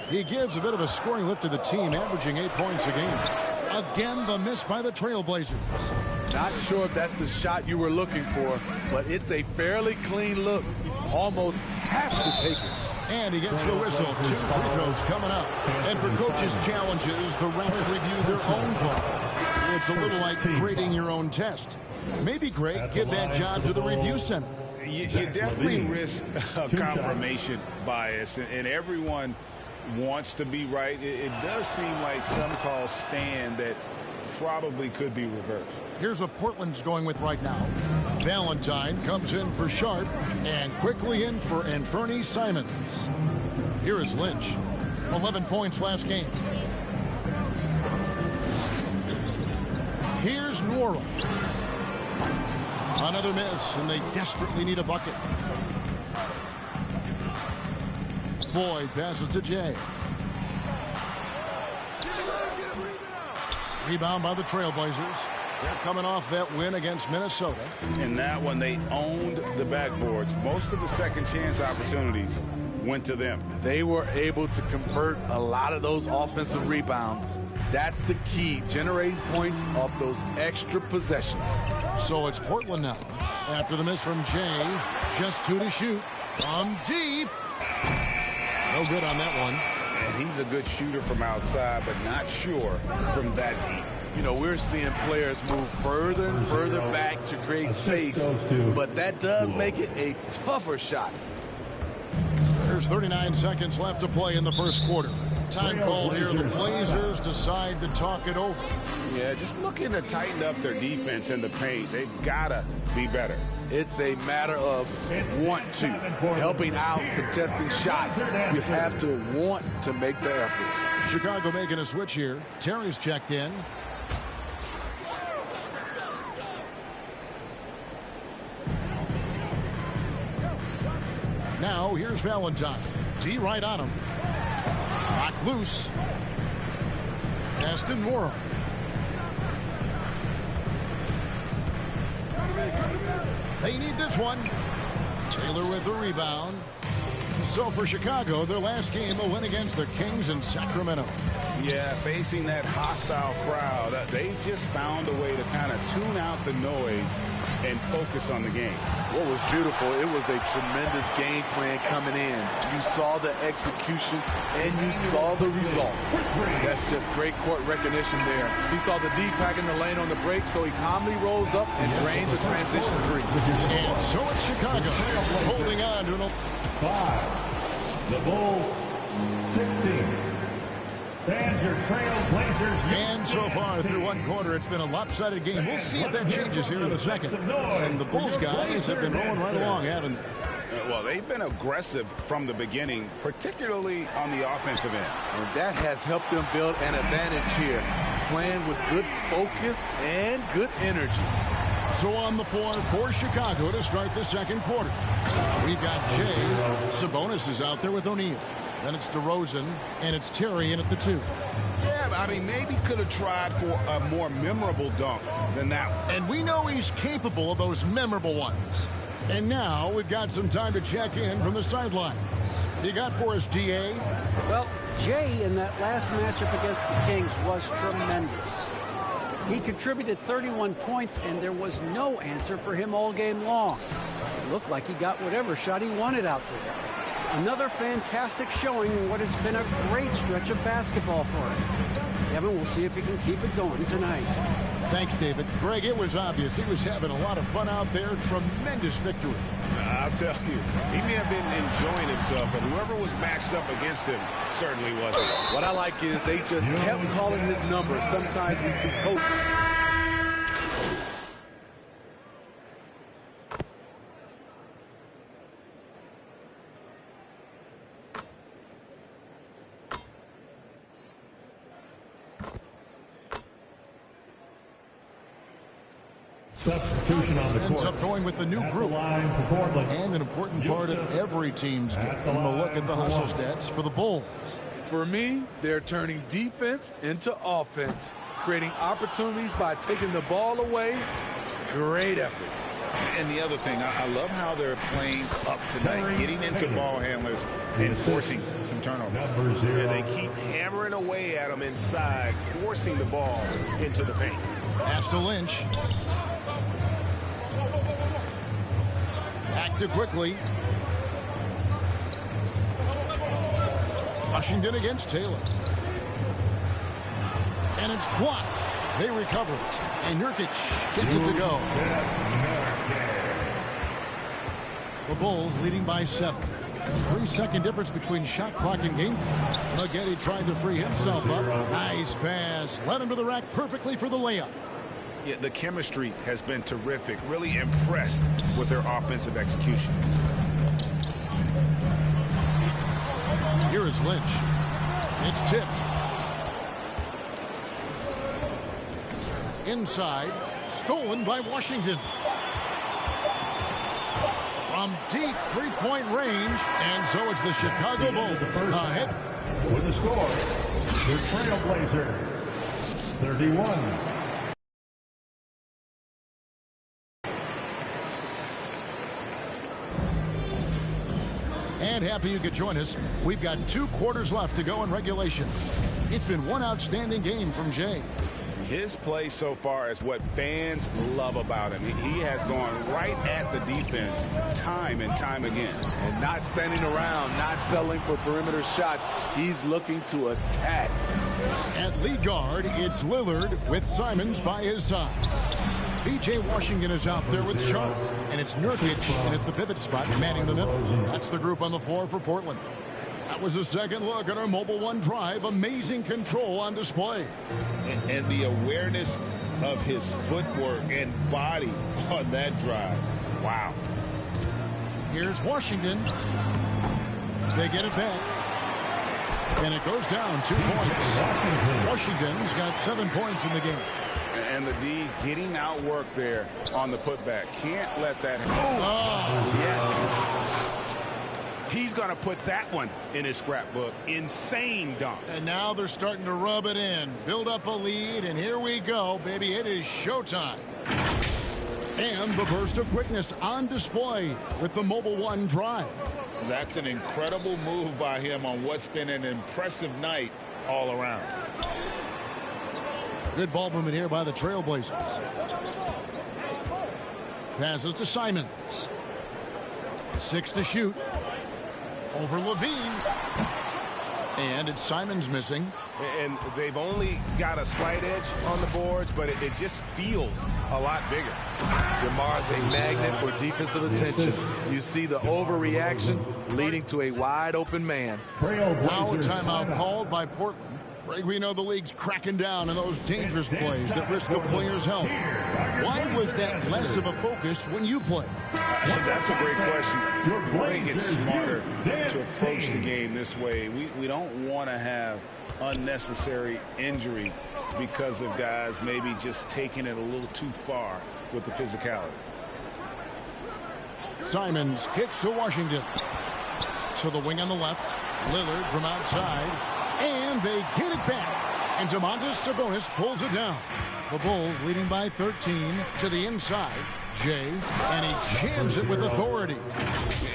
He gives a bit of a scoring lift to the team, averaging 8 points a game. Again, the miss by the Trailblazers. Not sure if that's the shot you were looking for, but it's a fairly clean look. Almost have to take it. And he gets the whistle. 2 free throws coming up. And for coaches' challenges, the refs review their own call. It's a little like grading your own test. Maybe, Greg, give that job to the review center. You definitely risk a confirmation bias, and everyone wants to be right. It does seem like some calls stand that probably could be reversed. Here's what Portland's going with right now. Valentine comes in for Sharp and quickly in for Anfernee Simons. Here is Lynch. 11 points last game. Here's Nora. Another miss, and they desperately need a bucket. Floyd passes to Jay. Rebound by the Trailblazers. They're coming off that win against Minnesota. In that one, they owned the backboards. Most of the second chance opportunities went to them. They were able to convert a lot of those offensive rebounds. That's the key, generating points off those extra possessions. So it's Portland now. After the miss from Jay, just 2 to shoot. From deep. No good on that one. And he's a good shooter from outside, but not sure from that deep. You know, we're seeing players move further and further back to create space, but that does make it a tougher shot. There's 39 seconds left to play in the first quarter. Time called here. The Blazers decide to talk it over. Yeah, just looking to tighten up their defense in the paint. They've got to be better. It's a matter of want to. Helping out, contesting shots. You have to want to make the effort. Chicago making a switch here. Terry's checked in. Now, here's Valentine. D right on him. Knocked loose. Aston Nora. They need this one. Taylor with the rebound. So for Chicago, their last game, a win against the Kings in Sacramento. Yeah, facing that hostile crowd, they just found a way to kind of tune out the noise and focus on the game. What was beautiful, it was a tremendous game plan coming in. You saw the execution and you saw the results. That's just great court recognition there. He saw the D pack in the lane on the break, so he calmly rolls up and drains a transition three. And so it's Chicago holding on to 5. The Bulls 16. Fans are Trailblazers. And so far through one quarter, it's been a lopsided game. We'll see if that changes here in a second. And the Bulls guys have been rolling right along, haven't they? Well, they've been aggressive from the beginning, particularly on the offensive end. And that has helped them build an advantage here, playing with good focus and good energy. So on the floor for Chicago to start the second quarter. We've got Jay. Sabonis is out there with O'Neal. Then it's DeRozan, and it's Terry in at the 2. Yeah, I mean, maybe could have tried for a more memorable dunk than that one. And we know he's capable of those memorable ones. And now we've got some time to check in from the sidelines. You got for us, DA? Well, Jay in that last matchup against the Kings was tremendous. He contributed 31 points, and there was no answer for him all game long. It looked like he got whatever shot he wanted out there. Another fantastic showing in what has been a great stretch of basketball for him. Kevin, we'll see if he can keep it going tonight. Thanks, David. Greg, it was obvious he was having a lot of fun out there. Tremendous victory. I'll tell you, he may have been enjoying himself, but whoever was matched up against him certainly wasn't. What I like is they just kept calling his number. Sometimes we see coach. Substitution on the court. Ends up going with the new group. And an important part of every team's game. We'll look at the hustle stats for the Bulls. For me, they're turning defense into offense, creating opportunities by taking the ball away. Great effort. And the other thing, I love how they're playing up tonight, getting into ball handlers and forcing some turnovers. And they keep hammering away at them inside, forcing the ball into the paint. Pass to Lynch. Active quickly. Washington against Taylor. And it's blocked. They recover it. And Nurkic gets it to go. The Bulls leading by 7. 3-second difference between shot clock and game. Maggette tried to free himself up. Nice pass. Led him to the rack perfectly for the layup. Yeah, the chemistry has been terrific. Really impressed with their offensive execution. Here is Lynch. It's tipped. Inside. Stolen by Washington. From deep three-point range. And so it's the Chicago Bulls ahead. With the score, the Trailblazers, 31. And happy you could join us. We've got 2 quarters left to go in regulation. It's been one outstanding game from Jay. His play so far is what fans love about him. He has gone right at the defense time and time again. And not standing around, not settling for perimeter shots. He's looking to attack. At lead guard, it's Lillard with Simons by his side. P.J. Washington is out there with Sharp. And it's Nurkic in at the pivot spot, manning the middle. That's the group on the floor for Portland. That was a second look at our Mobile One drive. Amazing control on display. And the awareness of his footwork and body on that drive. Wow. Here's Washington. They get it back. And it goes down 2 points. Washington's got 7 points in the game. And the D getting outworked there on the putback. Can't let that happen. Oh, yes. He's going to put that one in his scrapbook. Insane dunk. And now they're starting to rub it in. Build up a lead, and here we go, baby. It is showtime. And the burst of quickness on display with the Mobile One drive. That's an incredible move by him on what's been an impressive night all around. Good ball movement here by the Trailblazers. Passes to Simons. 6 to shoot. Over Levine. And it's Simons missing. And they've only got a slight edge on the boards, but it just feels a lot bigger. DeMar's a magnet for defensive attention. You see the overreaction leading to a wide open man. Now a timeout called by Portland. Greg, we know the league's cracking down on those dangerous plays that risk a player's health. Why was that less of a focus when you play? That's a great question. I think it's smarter to approach the game this way. We don't want to have unnecessary injury because of guys maybe just taking it a little too far with the physicality. Simons kicks to Washington. To the wing on the left. Lillard from outside. And they get it back. And Domantas Sabonis pulls it down. The Bulls leading by 13 to the inside. Jay, and he jams it with authority.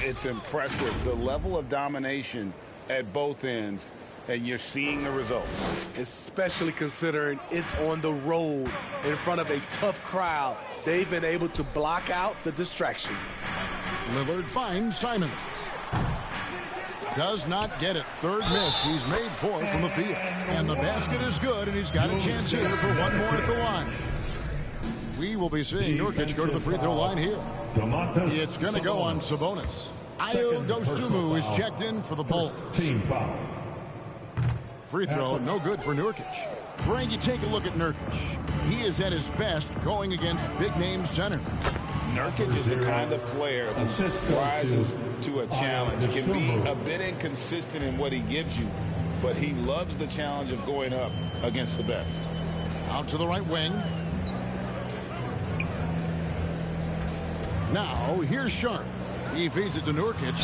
It's impressive, the level of domination at both ends, and you're seeing the results. Especially considering it's on the road in front of a tough crowd. They've been able to block out the distractions. Lillard finds Simons. Does not get it. Third miss. He's made 4 from the field. And the basket is good, and he's got a chance here for one more at the line. We will be seeing Nurkic go to the free throw line here. It's going to go on Sabonis. Ayo Dosunmu is checked in for the Bulls. Team foul. Free throw, no good for Nurkic. Frank, you take a look at Nurkic. He is at his best going against big-name center. Nurkic is the kind of player who rises to a challenge, can be a bit inconsistent in what he gives you, but he loves the challenge of going up against the best. Out to the right wing. Now, here's Sharp. He feeds it to Nurkic.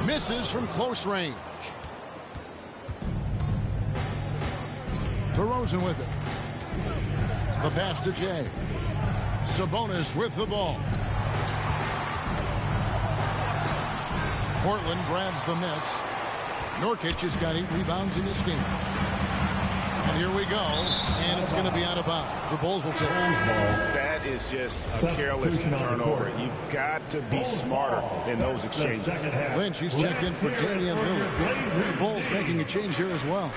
Misses from close range. DeRozan with it. The pass to Jay. Sabonis with the ball. Portland grabs the miss. Nurkic has got 8 rebounds in this game. And here we go. And it's going to be out of bounds. The Bulls will take it. That is just a careless turnover. You've got to be smarter in those exchanges. Lynch, he's checked in for Damian Lillard. The Bulls making a change here as well.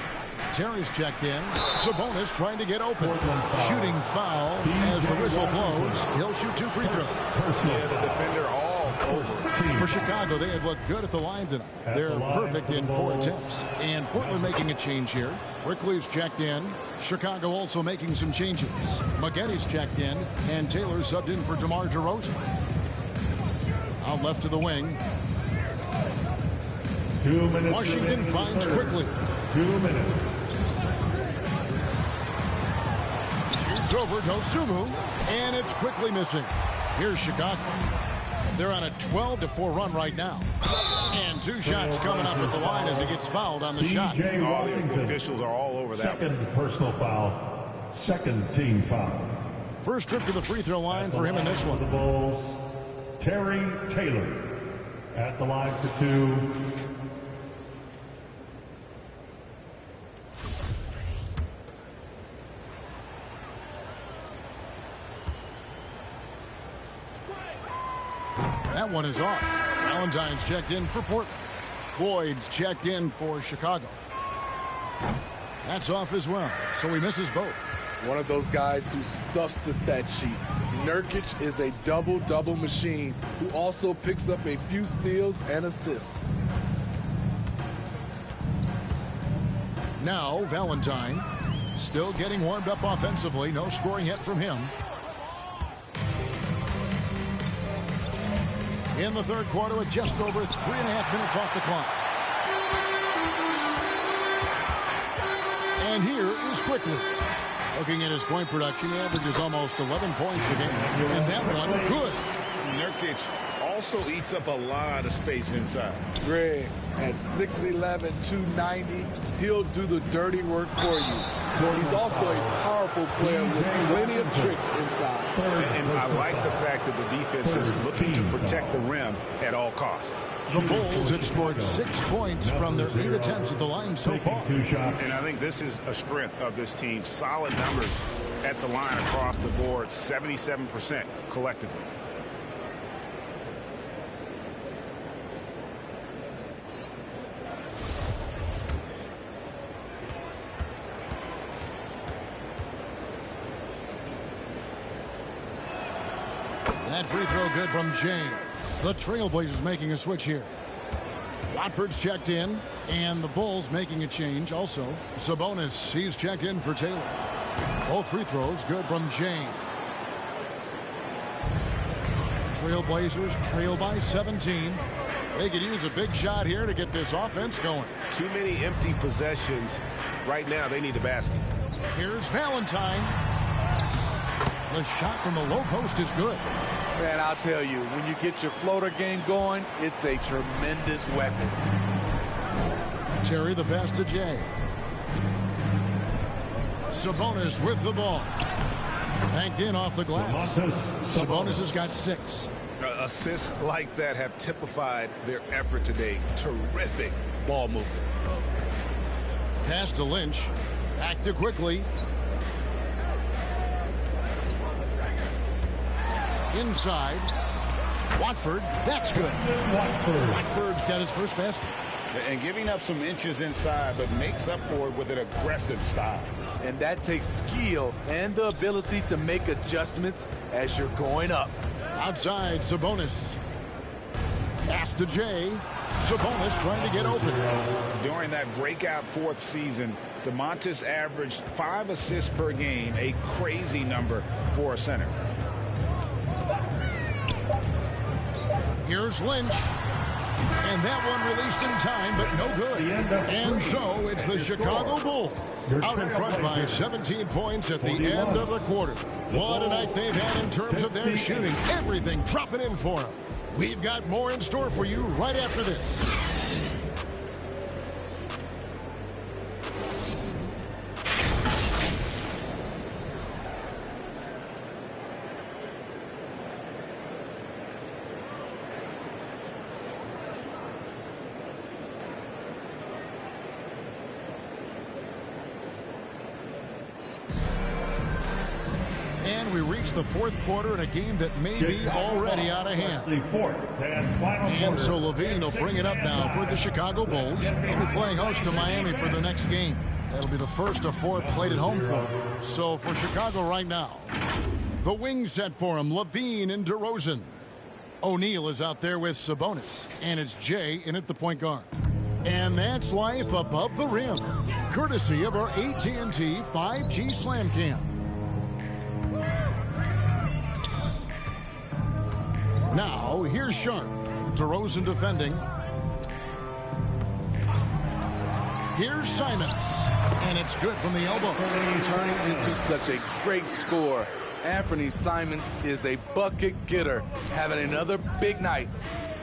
Terry's checked in. Sabonis trying to get open. Shooting foul as the whistle blows. He'll shoot 2 free throws. Yeah, the defender all over. For Chicago, they have looked good at the line tonight. They're perfect in 4 attempts. And Portland making a change here. Quickley's checked in. Chicago also making some changes. Maggetti's checked in. And Taylor subbed in for DeMar DeRozan. Out left to the wing. 2 minutes. Washington finds Quickley. 2 minutes. Shoots over Dosunmu, and it's quickly missing. Here's Chicago. They're on a 12-4 run right now. And 2 shots coming up at the line as he gets fouled on the shot. All the officials are all over that. Second personal foul. Second team foul. First trip to the free throw line for him in this one. The Bulls, Terry Taylor at the line for 2. That one is off. Valentine's checked in for Portland. Floyd's checked in for Chicago. That's off as well, so he misses both. One of those guys who stuffs the stat sheet. Nurkic is a double-double machine who also picks up a few steals and assists. Now Valentine still getting warmed up offensively. No scoring yet from him. In the third quarter with just over 3.5 minutes off the clock. And here is Quickley. Looking at his point production, he averages almost 11 points a game. And that one, good. Nurkic also eats up a lot of space inside. Greg, at 6'11", 290, he'll do the dirty work for you. He's also a powerful player with plenty of tricks inside. And I like the fact that the defense is looking to protect the rim at all costs. The Bulls have scored 6 points from their 8 attempts at the line so far. And I think this is a strength of this team. Solid numbers at the line across the board, 77% collectively. That free throw good from James. The Trailblazers making a switch here. Watford's checked in, and the Bulls making a change also. Sabonis, he's checked in for Taylor. Both free throws good from James. Trailblazers trail by 17. They could use a big shot here to get this offense going. Too many empty possessions. Right now, they need a basket. Here's Valentine. The shot from the low post is good. Man, I'll tell you, when you get your floater game going, it's a tremendous weapon. Terry, the pass to Jay. Sabonis with the ball. Banked in off the glass. Sabonis has got 6. Assists like that have typified their effort today. Terrific ball movement. Pass to Lynch. Back to Quickly. Inside. Watford. That's good. Watford's got his first basket. And giving up some inches inside, but makes up for it with an aggressive style. And that takes skill and the ability to make adjustments as you're going up. Outside, Sabonis. Pass to Jay. Sabonis trying to get open. During that breakout 4th season, DeMontis averaged 5 assists per game, a crazy number for a center. Here's Lynch. And that one released in time, but no good. And so it's the Chicago Bulls out in front by 17 points at the end of the quarter. What a night they've had in terms of their shooting. Everything dropping in for them. We've got more in store for you right after this. We reach the 4th quarter in a game that may be already out of hand. And so Levine will bring it up now for the Chicago Bulls. They'll be playing host to Miami for the next game. That'll be the first of 4 played at home for them. So for Chicago right now, the wing set for him, Levine and DeRozan. O'Neal is out there with Sabonis, and it's Jay in at the point guard. And that's life above the rim, courtesy of our AT&T 5G Slam Cam. Now, here's Sharp. DeRozan defending. Here's Simons. And it's good from the elbow. Turning into such a great score. Anthony Simons is a bucket getter, having another big night.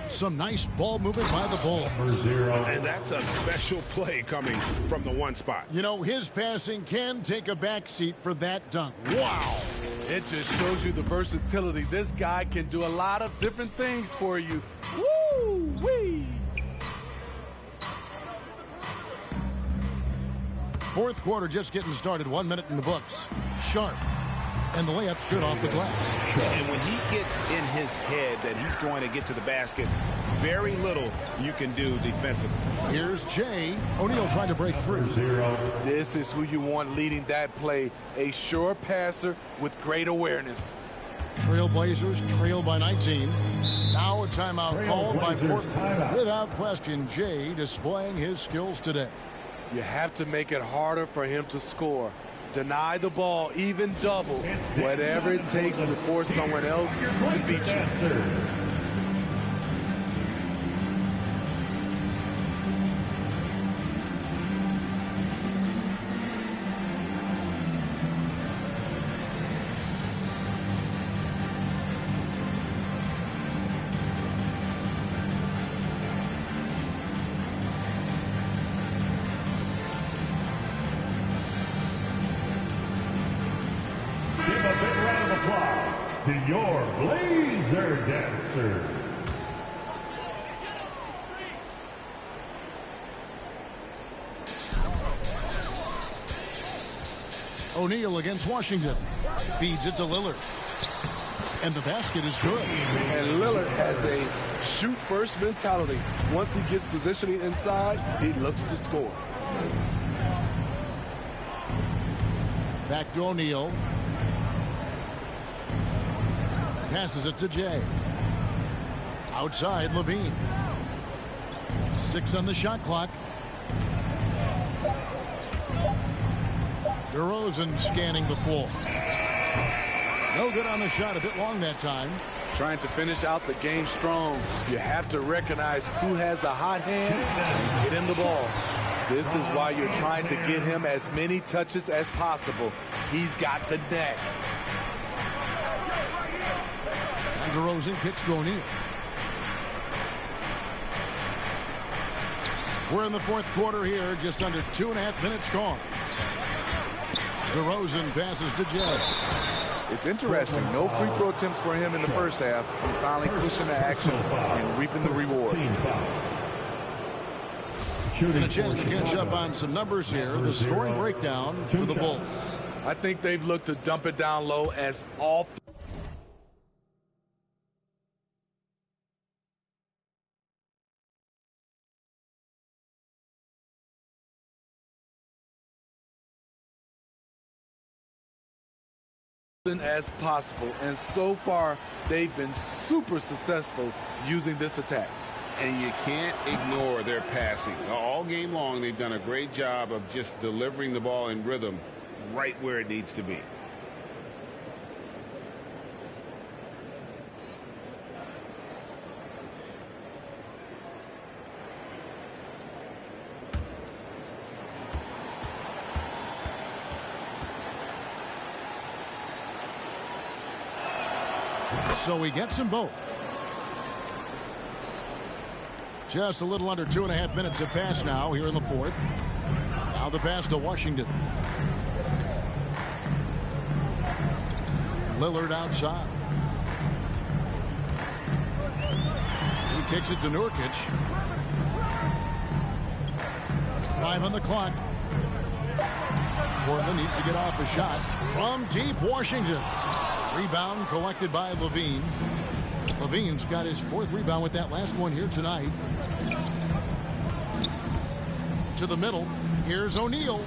Some nice ball movement by the Bulls. And that's a special play coming from the 1 spot. You know, his passing can take a backseat for that dunk. Wow. It just shows you the versatility. This guy can do a lot of different things for you. Woo-wee! 4th quarter just getting started. 1 minute in the books. Sharp. And the layup's good off the glass. And when he gets in his head that he's going to get to the basket, very little you can do defensively. Here's Jay. O'Neal trying to break through. This is who you want leading that play. A sure passer with great awareness. Trailblazers trail by 19. Now a timeout called by Portland. Without question, Jay displaying his skills today. You have to make it harder for him to score. Deny the ball, even double, whatever it takes to force someone else to beat you. To your Blazer dancers. O'Neal against Washington. Feeds it to Lillard. And the basket is good. And Lillard has a shoot-first mentality. Once he gets positioning inside, he looks to score. Back to O'Neal. Passes it to Jay. Outside, Levine. 6 on the shot clock. DeRozan scanning the floor. No good on the shot. A bit long that time. Trying to finish out the game strong. You have to recognize who has the hot hand and get him the ball. This is why you're trying to get him as many touches as possible. He's got the net. DeRozan kicks to O'Neal. We're in the 4th quarter here, just under 2.5 minutes gone. DeRozan passes to Jay. It's interesting. No free throw attempts for him in the first half. He's finally pushing the action and reaping the reward. And a chance to catch up on some numbers here. The scoring breakdown for the Bulls. I think they've looked to dump it down low as often as possible, and so far they've been super successful using this attack. And you can't ignore their passing. All game long, they've done a great job of just delivering the ball in rhythm right where it needs to be. So he gets them both. Just a little under 2.5 minutes have passed now here in the fourth. Now the pass to Washington. Lillard outside. He kicks it to Nurkic. 5 on the clock. Portland needs to get off a shot from deep. Washington. Rebound collected by Levine. Levine's got his 4th rebound with that last one here tonight. To the middle. Here's O'Neal.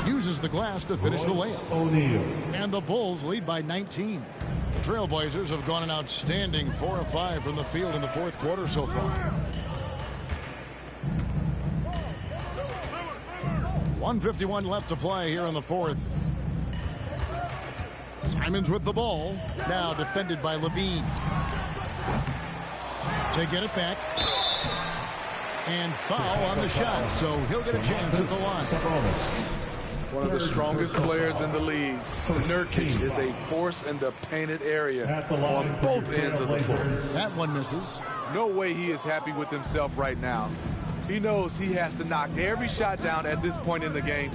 Uses the glass to finish the layup. O'Neal. And the Bulls lead by 19. The Trailblazers have gone an outstanding 4 of 5 from the field in the 4th quarter so far. 1:51 left to play here in the 4th. Simons with the ball. Now defended by Levine. They get it back. And foul on the shot, so he'll get a chance at the line. One of the strongest players in the league. Nurkic is a force in the painted area on both ends of the floor. That one misses. No way he is happy with himself right now. He knows he has to knock every shot down at this point in the game.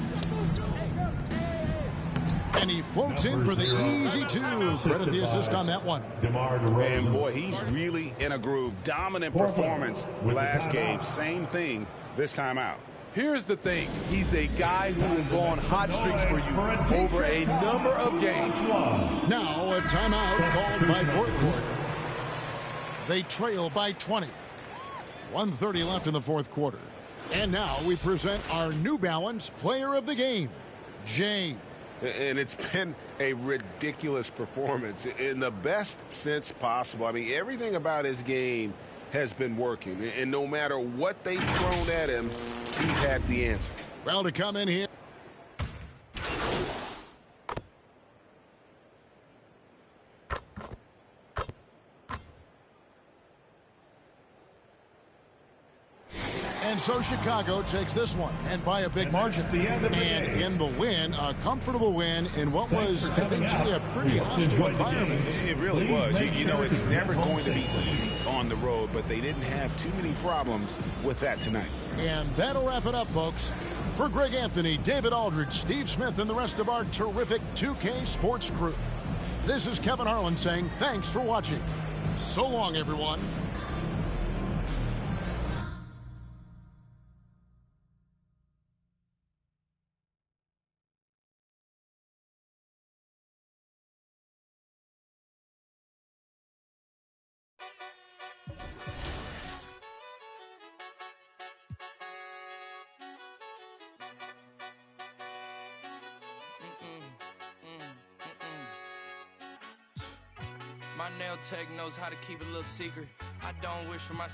And he floats in for the easy 2. Credit the assist on that one. And boy, he's really in a groove. Dominant performance last game. Same thing this time out. Here's the thing. He's a guy who will go on hot streaks for you over a number of games. Now a timeout called by Portland. They trail by 20. 1:30 left in the 4th quarter. And now we present our New Balance Player of the Game, Jay. And it's been a ridiculous performance in the best sense possible. I mean, everything about his game has been working. And no matter what they've thrown at him, he's had the answer. Well, to come in here. And so Chicago takes this one, and by a big margin. And in the win, a comfortable win in what was, I think, a pretty hostile environment. It really was. You know, it's never going to be easy on the road, but they didn't have too many problems with that tonight. And that'll wrap it up, folks. For Greg Anthony, David Aldridge, Steve Smith, and the rest of our terrific 2K Sports crew, this is Kevin Harlan saying thanks for watching. So long, everyone. My nail tech knows how to keep it a little secret. I don't wish for my...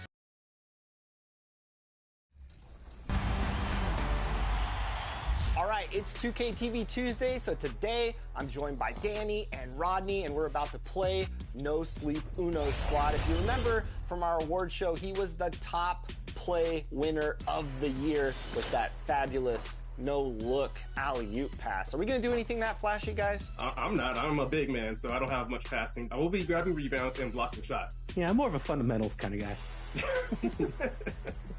All right, it's 2K TV Tuesday, so today I'm joined by Danny and Rodney, and we're about to play No Sleep Uno Squad. If you remember from our award show, he was the top play winner of the year with that fabulous no-look alley-oop pass. Are we going to do anything that flashy, guys? I'm not. I'm a big man, so I don't have much passing. I will be grabbing rebounds and blocking shots. Yeah, I'm more of a fundamentals kind of guy.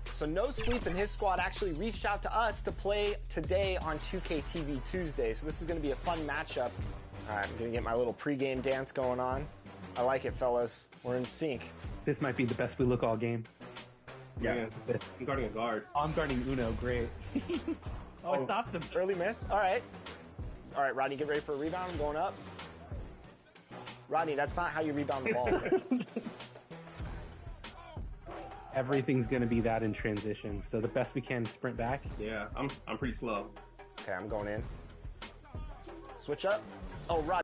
So No Sleep and his squad actually reached out to us to play today on 2K TV Tuesday. So this is going to be a fun matchup. All right, I'm going to get my little pregame dance going on. I like it, fellas. We're in sync. This might be the best we look all game. Yeah, I'm guarding a guard. Oh, I'm guarding Uno. Great. I stopped him. Early miss. All right. All right, Rodney, get ready for a rebound. I'm going up. Rodney, that's not how you rebound the ball. Everything's going to be that in transition. So the best we can sprint back. Yeah, I'm pretty slow. Okay, I'm going in. Switch up. Oh, Rodney.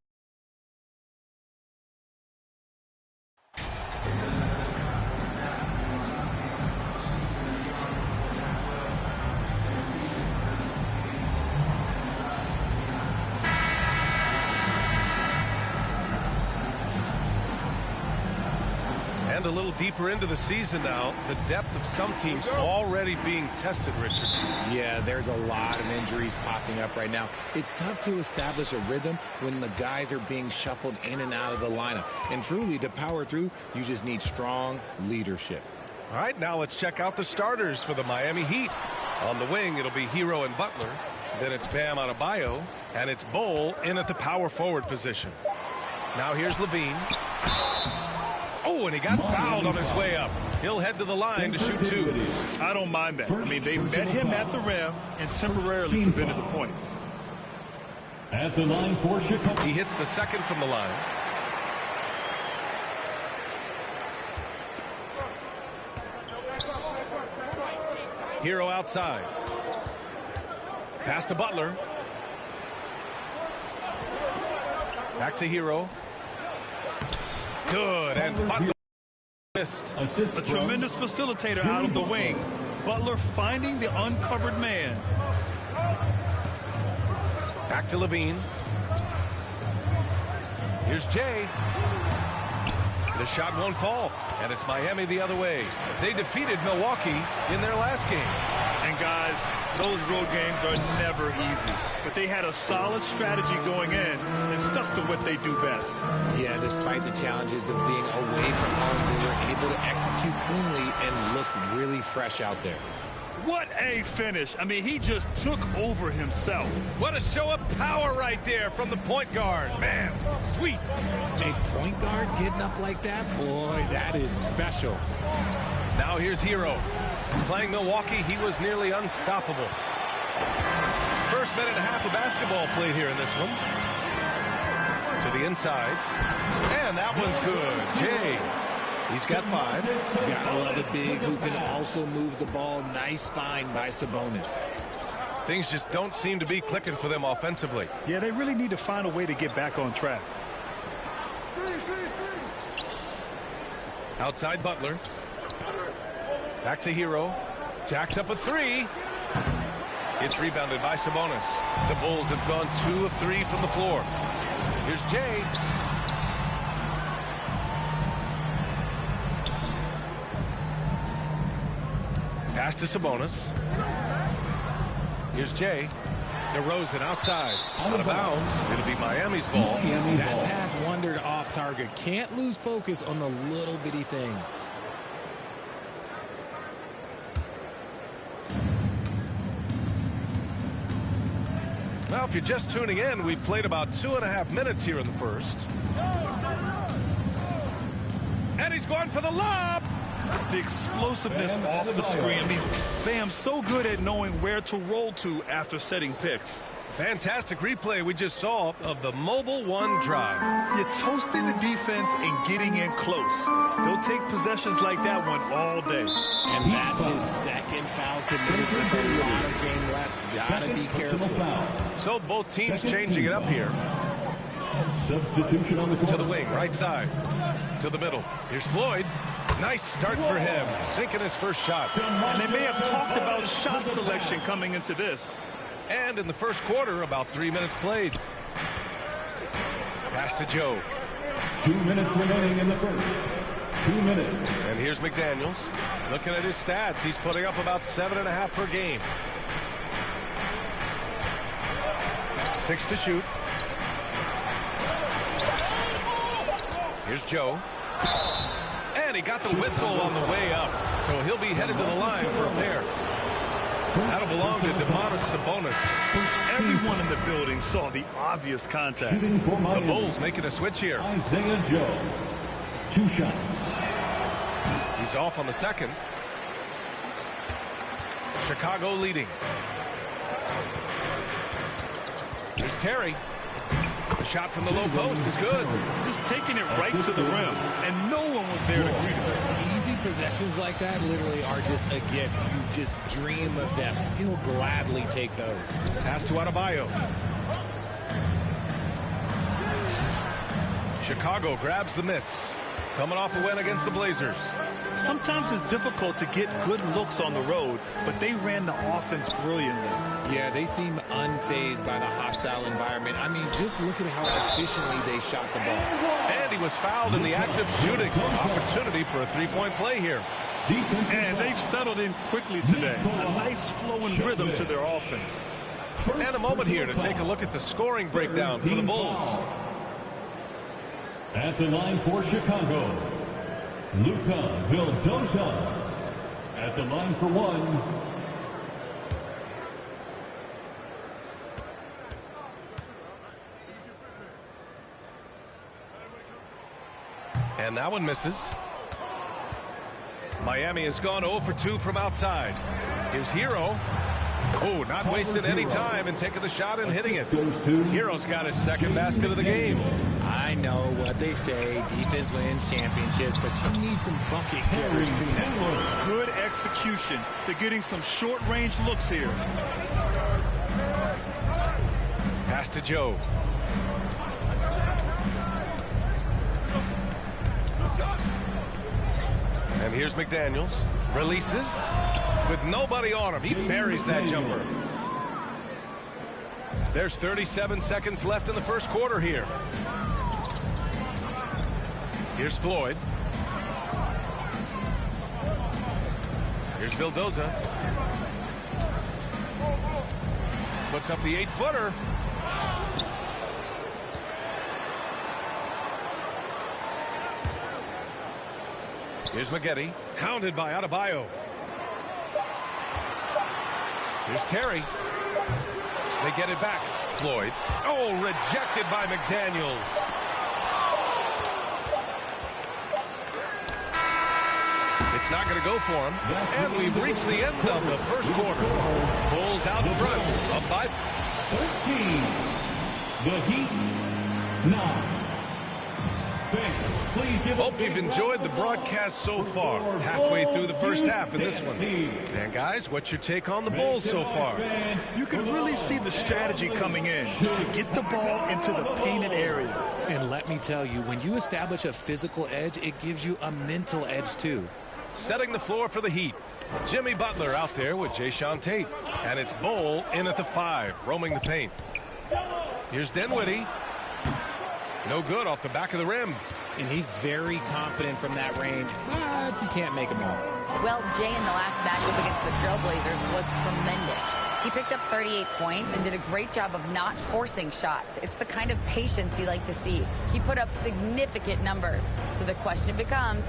And a little deeper into the season now, the depth of some teams already being tested, Richard. Yeah, there's a lot of injuries popping up right now. It's tough to establish a rhythm when the guys are being shuffled in and out of the lineup. And truly, to power through, you just need strong leadership. All right, now let's check out the starters for the Miami Heat. On the wing, it'll be Hero and Butler. Then it's Bam Adebayo, and it's Bol in at the power forward position. Now here's Levine. Oh, and he got fouled on his way up. He'll head to the line to shoot two. I don't mind that. I mean, they met him at the rim and temporarily prevented the points. At the line for Chicago. He hits the second from the line. Hero outside. Pass to Butler. Back to Hero. Good, and Butler missed. A tremendous facilitator out of the wing. Butler finding the uncovered man. Back to Levine. Here's Jay. The shot won't fall, and it's Miami the other way. They defeated Milwaukee in their last game. And guys, those road games are never easy. But they had a solid strategy going in and stuck to what they do best. Yeah, despite the challenges of being away from home, they were able to execute cleanly and look really fresh out there. What a finish. I mean, he just took over himself. What a show of power right there from the point guard. Man, sweet. A point guard getting up like that? Boy, that is special. Now here's Hero. Playing Milwaukee, he was nearly unstoppable. First minute and a half of basketball played here in this one. To the inside. And that one's good. Jay. He's got 5. Gotta love a big who can also move the ball. Nice find by Sabonis. Things just don't seem to be clicking for them offensively. Yeah, they really need to find a way to get back on track. Outside Butler. Back to Hero. Jacks up a 3. It's rebounded by Sabonis. The Bulls have gone 2 of 3 from the floor. Here's Jay. Pass to Sabonis. Here's Jay. DeRozan outside. Out of bounds. It'll be Miami's ball. That pass wandered off target. Can't lose focus on the little bitty things. Well, if you're just tuning in, we've played about 2.5 minutes here in the first. And he's going for the lob. The explosiveness off the screen. I mean, Bam's so good at knowing where to roll to after setting picks. Fantastic replay we just saw of the mobile one drive. You're toasting the defense and getting in close. They'll take possessions like that one all day. And that's his second foul committed with a lot of game left. Gotta be careful. So both teams changing it up here. Substitution on the court. To the wing, right side. To the middle. Here's Floyd. Nice start for him. Sinking his first shot. And they may have talked about shot selection coming into this. And in the first quarter, about 3 minutes played. Pass to Joe. 2 minutes remaining in the first. 2 minutes. And here's McDaniels. Looking at his stats, he's putting up about 7.5 per game. 6 to shoot. Here's Joe. And he got the whistle on the way up. So he'll be headed to the line for a pair. That'll belong to Sabonis. Everyone in the building saw the obvious contact. The Bulls making a switch here. Isaiah Joe. 2 shots. He's off on the second. Chicago leading. Here's Terry. The shot from the low post is good. Just taking it right to the rim, and no one was there to greet him. Easy possessions like that literally are just a gift. You just dream of them. He'll gladly take those. Pass to Adebayo. Chicago grabs the miss. Coming off a win against the Blazers. Sometimes it's difficult to get good looks on the road, but they ran the offense brilliantly. Yeah, they seem unfazed by the hostile environment. I mean, just look at how efficiently they shot the ball. And he was fouled in the act of shooting. Opportunity for a three-point play here. And they've settled in quickly today. A nice flowing rhythm to their offense. And a moment here to take a look at the scoring breakdown for the Bulls. At the line for Chicago, Luka Vildoza. At the line for 1. And that one misses. Miami has gone 0 for 2 from outside. Here's Hero. Oh, not wasting any time and taking the shot and hitting it. Hero's got his second basket of the game. I know what they say. Defense wins championships, but you need some bucket getters too. Good execution. They're getting some short-range looks here. Pass to Joe. And here's McDaniels. Releases. With nobody on him, he buries that jumper. There's 37 seconds left in the first quarter here. Here's Floyd. Here's Vildoza. Puts up the 8-footer. Here's Maggette. Hounded by Adebayo. Here's Terry. They get it back. Floyd. Oh, rejected by McDaniels. It's not going to go for him. And we've reached the end of the first quarter. Bulls out in front. Up by 13. The Heat 9. Hope you've enjoyed the broadcast so far. Halfway through the first half in this one. And guys, what's your take on the Bulls so far? You can really see the strategy coming in. Get the ball into the painted area. And let me tell you, when you establish a physical edge, it gives you a mental edge too. Setting the floor for the Heat. Jimmy Butler out there with Jayshawn Tate. And it's Bull in at the 5, roaming the paint. Here's Dinwiddie. No good off the back of the rim. And he's very confident from that range, but you can't make him all. Well, Jay in the last matchup against the Trailblazers was tremendous. He picked up 38 points and did a great job of not forcing shots. It's the kind of patience you like to see. He put up significant numbers. So the question becomes,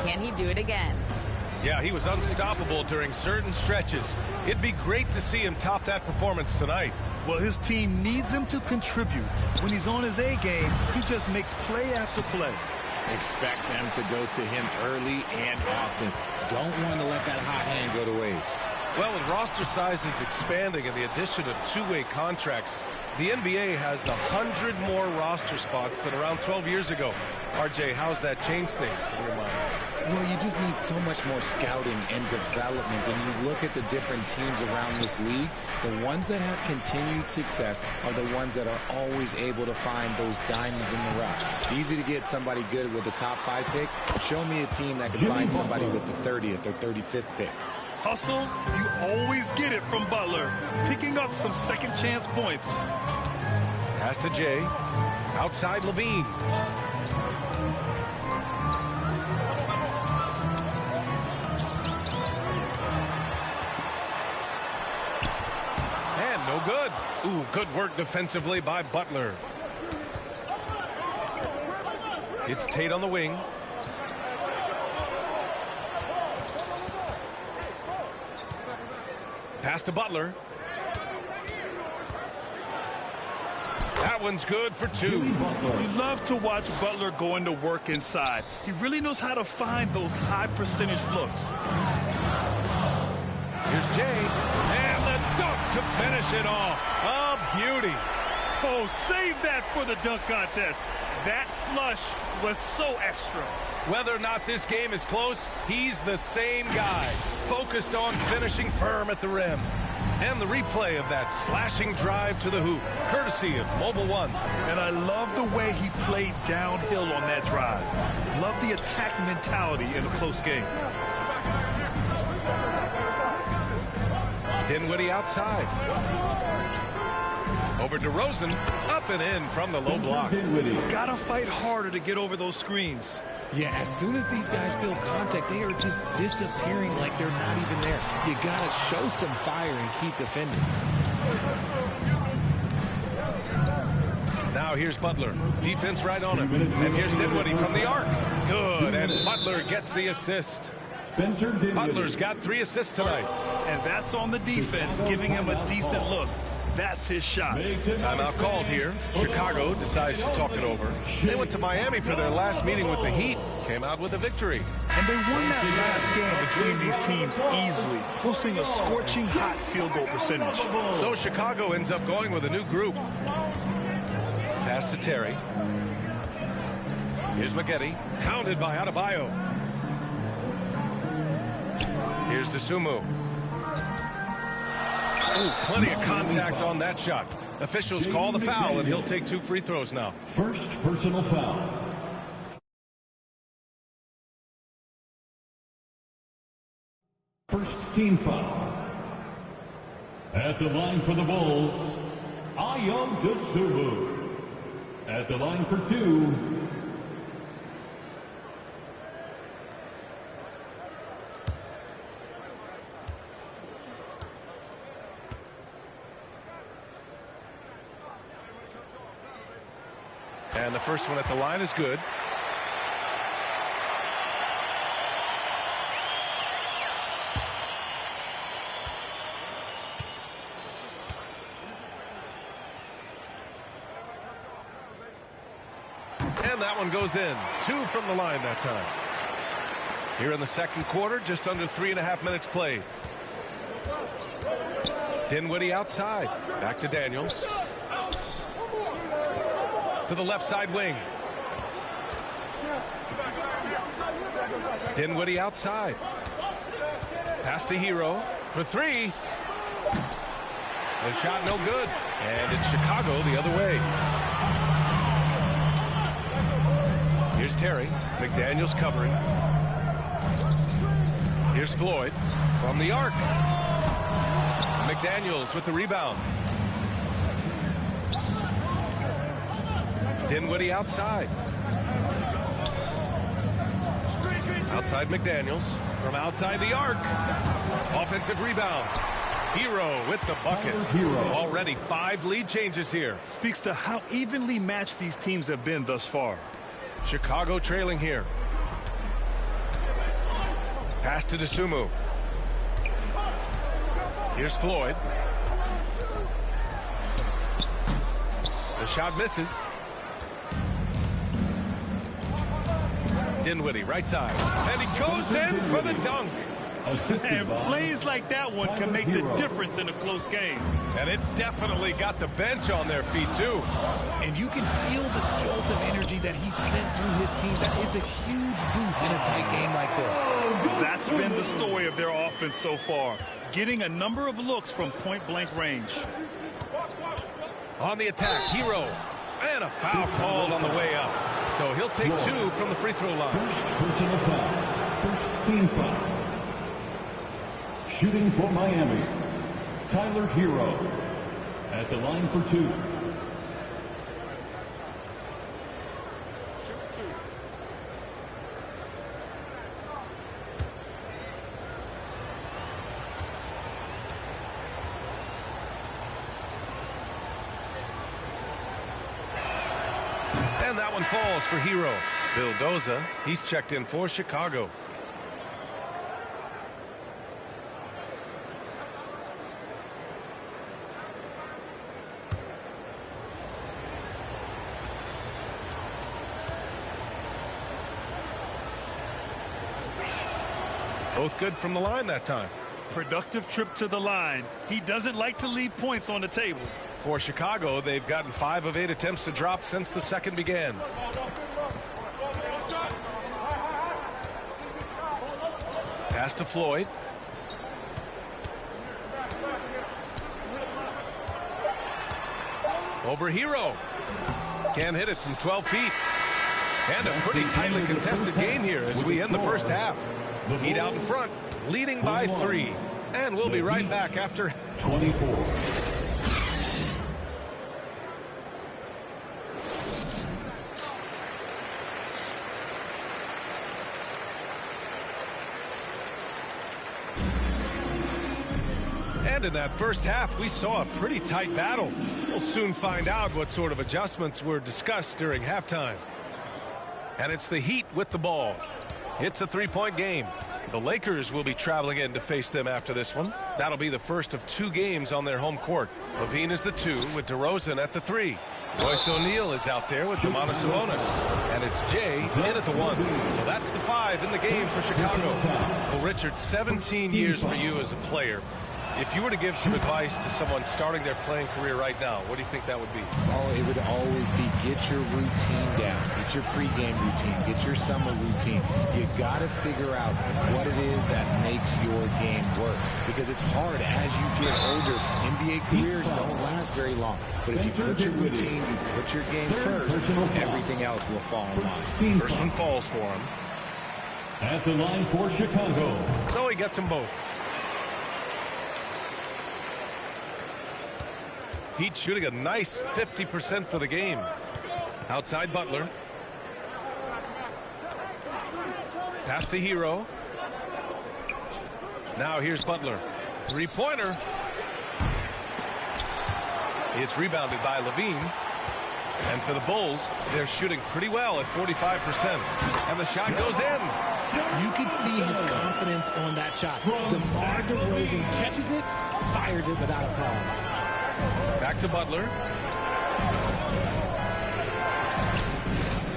can he do it again? Yeah, he was unstoppable during certain stretches. It'd be great to see him top that performance tonight. Well, his team needs him to contribute. When he's on his A game, he just makes play after play. Expect them to go to him early and often. Don't want to let that hot hand go to waste. Well, with roster sizes expanding and the addition of two-way contracts, the NBA has 100 more roster spots than around 12 years ago. RJ, how's that changed things in your mind? Well, you just need so much more scouting and development. And you look at the different teams around this league, the ones that have continued success are the ones that are always able to find those diamonds in the rough. It's easy to get somebody good with the top 5 pick. Show me a team that can find somebody with the 30th or 35th pick. Hustle, you always get it from Butler. Picking up some second chance points. Pass to Jay. Outside Levine. No no good. Ooh, good work defensively by Butler. It's Tate on the wing. Pass to Butler. That one's good for two. You love to watch Butler going to work inside. He really knows how to find those high percentage looks. Here's Jay. And the dunk to finish it off. A beauty. Oh, save that for the dunk contest. That flush was so extra. Whether or not this game is close, he's the same guy, focused on finishing firm at the rim. And the replay of that slashing drive to the hoop, courtesy of Mobile One. And I love the way he played downhill on that drive. Love the attack mentality in a close game. Dinwiddie outside. Over DeRozan, up and in from the low block. Gotta fight harder to get over those screens. Yeah, as soon as these guys feel contact, they are just disappearing like they're not even there. You got to show some fire and keep defending. Now here's Butler. Defense right on him. And here's Dinwiddie from the arc. Good, and Butler gets the assist. Butler's got 3 assists tonight. And that's on the defense, giving him a decent look. That's his shot. Timeout called here. Chicago decides to talk it over. They went to Miami for their last meeting with the Heat. Came out with a victory. And they won that last game between these teams easily, posting a scorching hot field goal percentage. So Chicago ends up going with a new group. Pass to Terry. Here's McGetty. Hounded by Adebayo. Here's Dosunmu. Ooh, plenty of contact on that shot. Officials call the foul, and he'll take 2 free throws now. First personal foul. First team foul. At the line for the Bulls, Ayo Dosunmu. At the line for 2, and the first one at the line is good. And that one goes in. 2 from the line that time. Here in the second quarter, just under 3.5 minutes played. Dinwiddie outside. Back to Daniels. To the left side wing. Dinwiddie outside. Pass to Hero for 3. The shot no good. And it's Chicago the other way. Here's Terry. McDaniels covering. Here's Floyd from the arc. McDaniels with the rebound. Dinwiddie outside. Outside McDaniels. From outside the arc. Offensive rebound. Hero with the bucket. Already 5 lead changes here. Speaks to how evenly matched these teams have been thus far. Chicago trailing here. Pass to Dosunmu. Here's Floyd. The shot misses. Dinwiddie, right side. And he goes in for the dunk. And plays like that one can make the difference in a close game. And it definitely got the bench on their feet, too. And you can feel the jolt of energy that he sent through his team. That is a huge boost in a tight game like this. That's been the story of their offense so far. Getting a number of looks from point-blank range. On the attack, Hero. And a foul called on the way up. So he'll take 2 from the free throw line. First personal foul. First team foul. Shooting for Miami, Tyler Hero. At the line for 2. And that one falls for Hero. Vildoza, he's checked in for Chicago. Both good from the line that time. Productive trip to the line. He doesn't like to leave points on the table. For Chicago, they've gotten 5 of 8 attempts to drop since the second began. Pass to Floyd. Over Hero. Can't hit it from 12 feet. And a pretty tightly contested game here as we end the first half. Heat out in front, leading by 3. And we'll be right back after 24. And in that first half, we saw a pretty tight battle. We'll soon find out what sort of adjustments were discussed during halftime. And it's the Heat with the ball. It's a 3-point game. The Lakers will be traveling in to face them after this one. That'll be the first of 2 games on their home court. Levine is the 2 with DeRozan at the 3. Royce O'Neal is out there with Domantas Sabonis. And it's Jay in at the 1. So that's the 5 in the game for Chicago. Well, Richard, 17 years for you as a player. If you were to give some advice to someone starting their playing career right now, what do you think that would be? Oh, it would always be get your routine down. Get your pregame routine. Get your summer routine. You got to figure out what it is that makes your game work. Because it's hard as you get older. NBA careers don't last very long. But if you put your routine, you put your game first, everything else will fall in line. First one falls for him. At the line for Chicago. So he gets them both. Heat shooting a nice 50% for the game. Outside Butler. Pass to Hero. Now here's Butler. 3-pointer. It's rebounded by Levine. And for the Bulls, they're shooting pretty well at 45%. And the shot goes in. You could see his confidence on that shot. DeMar DeRozan catches it, fires it without a pause. Back to Butler.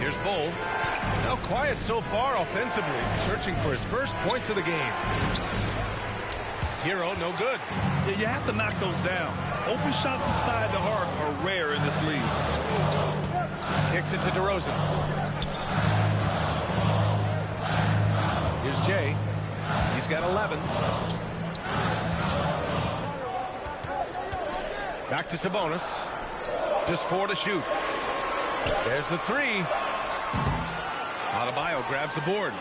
Here's Bull. Now quiet so far offensively, searching for his first points of the game. Hero, no good. Yeah, you have to knock those down. Open shots inside the arc are rare in this league. Kicks it to DeRozan. Here's Jay. He's got 11. Back to Sabonis. Just 4 to shoot. There's the 3. Adebayo grabs the board.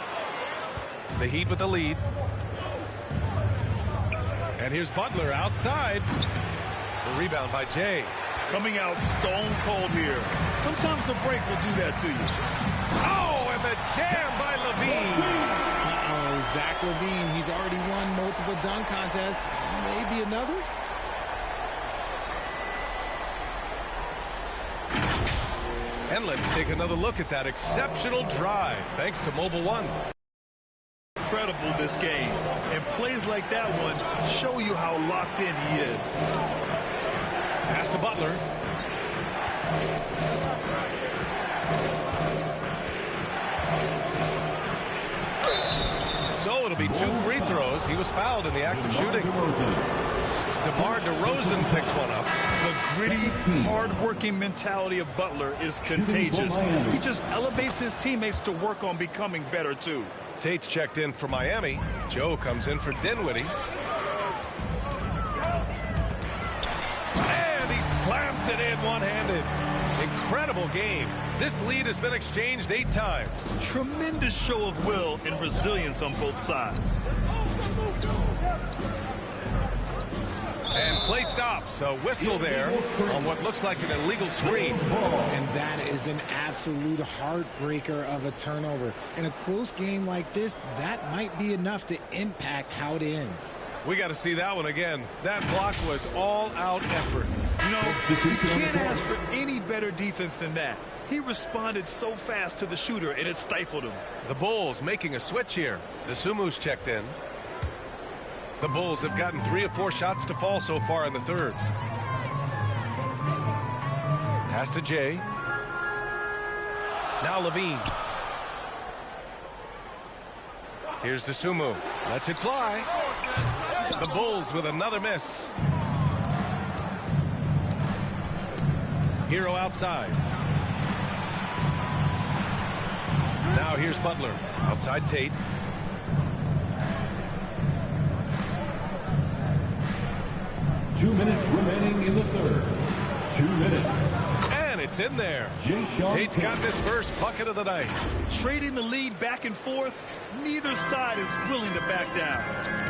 The Heat with the lead. And here's Butler outside. The rebound by Jay. Coming out stone cold here. Sometimes the break will do that to you. Oh, and the jam by Levine. Uh-oh, Zach Levine. He's already won multiple dunk contests. Maybe another? And let's take another look at that exceptional drive, thanks to Mobile One. Incredible this game. And plays like that one show you how locked in he is. Pass to Butler. So it'll be 2 free throws. He was fouled in the act of shooting. DeMar DeRozan picks one up. The gritty, hard-working mentality of Butler is contagious. He just elevates his teammates to work on becoming better, too. Tate's checked in for Miami. Joe comes in for Dinwiddie. And he slams it in one-handed. Incredible game. This lead has been exchanged 8 times. Tremendous show of will and resilience on both sides. And play stops. A whistle there on what looks like an illegal screen. And that is an absolute heartbreaker of a turnover. In a close game like this, that might be enough to impact how it ends. We got to see that one again. That block was all-out effort. You know, you can't ask for any better defense than that. He responded so fast to the shooter, and it stifled him. The Bulls making a switch here. Desumu's checked in. The Bulls have gotten 3 of 4 shots to fall so far in the third. Pass to Jay. Now Levine. Here's Desumu. Lets it fly. The Bulls with another miss. Hero outside. Now here's Butler. Outside Tate. Two minutes remaining in the third. 2 minutes. And it's in there. Tate's gotten his first bucket of the night. Trading the lead back and forth, neither side is willing to back down.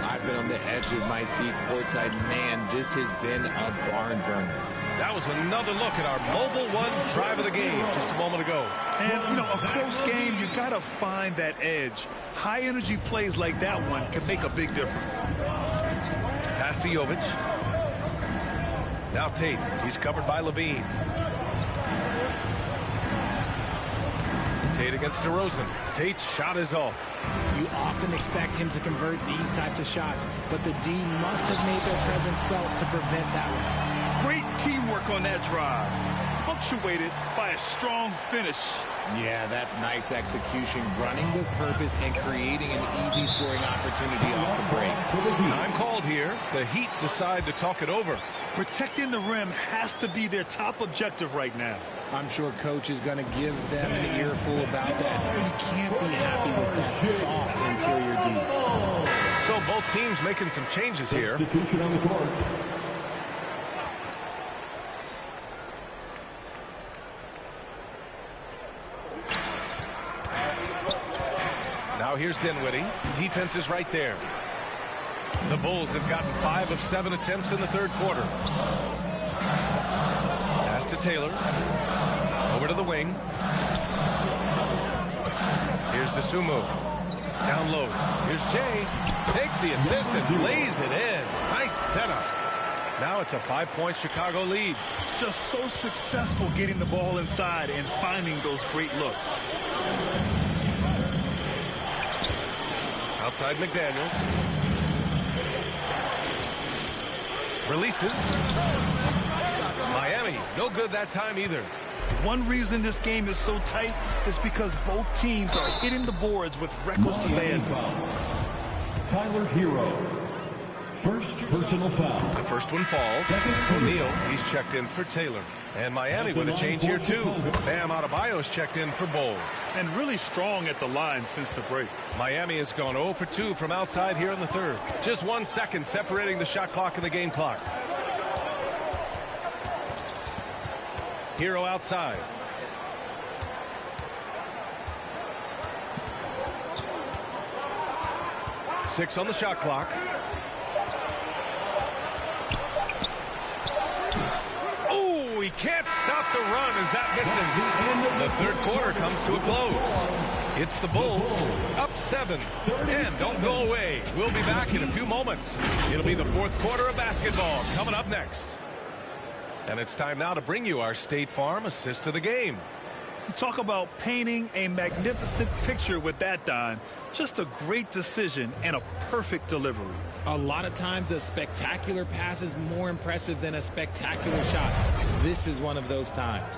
I've been on the edge of my seat courtside. Man, this has been a barn burner. That was another look at our Mobile One drive of the game just a moment ago. And, you know, a close game, you got to find that edge. High-energy plays like that one can make a big difference. Pass to Jovic. Now Tate. He's covered by Levine. Tate against DeRozan. Tate's shot is off. You often expect him to convert these types of shots, but the D must have made their presence felt to prevent that one. Great teamwork on that drive, punctuated by a strong finish. Yeah, that's nice execution, running with purpose and creating an easy scoring opportunity off the break. Time called here. The Heat decide to talk it over. Protecting the rim has to be their top objective right now. I'm sure coach is going to give them an earful about that. You can't be happy with that soft interior D. So both teams making some changes here. Substitution on the court. Now here's Dinwiddie. Defense is right there. The Bulls have gotten 5 of 7 attempts in the third quarter. Pass to Taylor. Over to the wing. Here's Desumu. Down low. Here's Jay. Takes the assist and lays it in. Nice setup. Now it's a 5-point Chicago lead. Just so successful getting the ball inside and finding those great looks. Outside McDaniels. Releases. Miami, no good that time either. One reason this game is so tight is because both teams are hitting the boards with reckless abandon. Tyler Hero. First personal foul. The first one falls. O'Neal, he's checked in for Taylor. And Miami with a change here too. Bam Adebayo's checked in for Bol. And really strong at the line since the break. Miami has gone 0 for 2 from outside here in the third. Just 1 second separating the shot clock and the game clock. Hero outside. Six on the shot clock. Oh, he can't stop the run as that misses. The third quarter comes to a close. It's the Bulls up 7. And don't go away. We'll be back in a few moments. It'll be the fourth quarter of basketball coming up next. And it's time now to bring you our State Farm assist of the game. You talk about painting a magnificent picture with that, Don. Just a great decision and a perfect delivery. A lot of times a spectacular pass is more impressive than a spectacular shot. This is one of those times.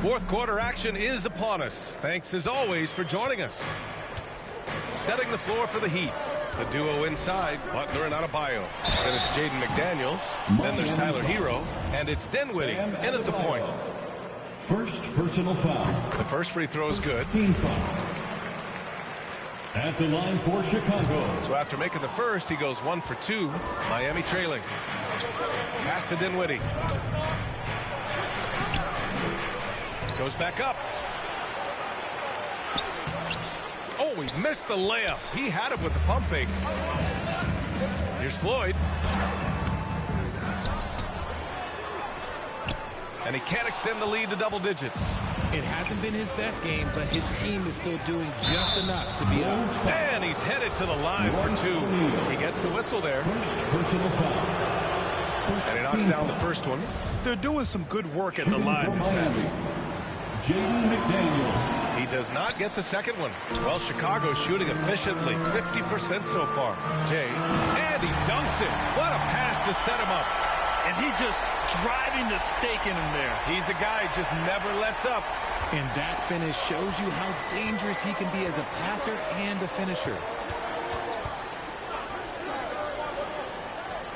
Fourth quarter action is upon us. Thanks as always for joining us. Setting the floor for the Heat. The duo inside, Butler and Adebayo. Then it's Jaden McDaniels. Then there's Tyler Hero. And it's Dinwiddie in at the point. First personal foul. The first free throw is good. Team foul. At the line for Chicago. So after making the first, he goes 1 for 2. Miami trailing. Pass to Dinwiddie. Goes back up. Oh, he missed the layup. He had it with the pump fake. Here's Floyd. And he can't extend the lead to double digits. It hasn't been his best game, but his team is still doing just enough to be up. And he's headed to the line for 2. He gets the whistle there. And he knocks down the first one. They're doing some good work at the line this half. He does not get the second one. Well, Chicago's shooting efficiently, 50% so far. Jay, and he dunks it. What a pass to set him up. And he just driving the stake in him there. He's a guy who just never lets up. And that finish shows you how dangerous he can be as a passer and a finisher.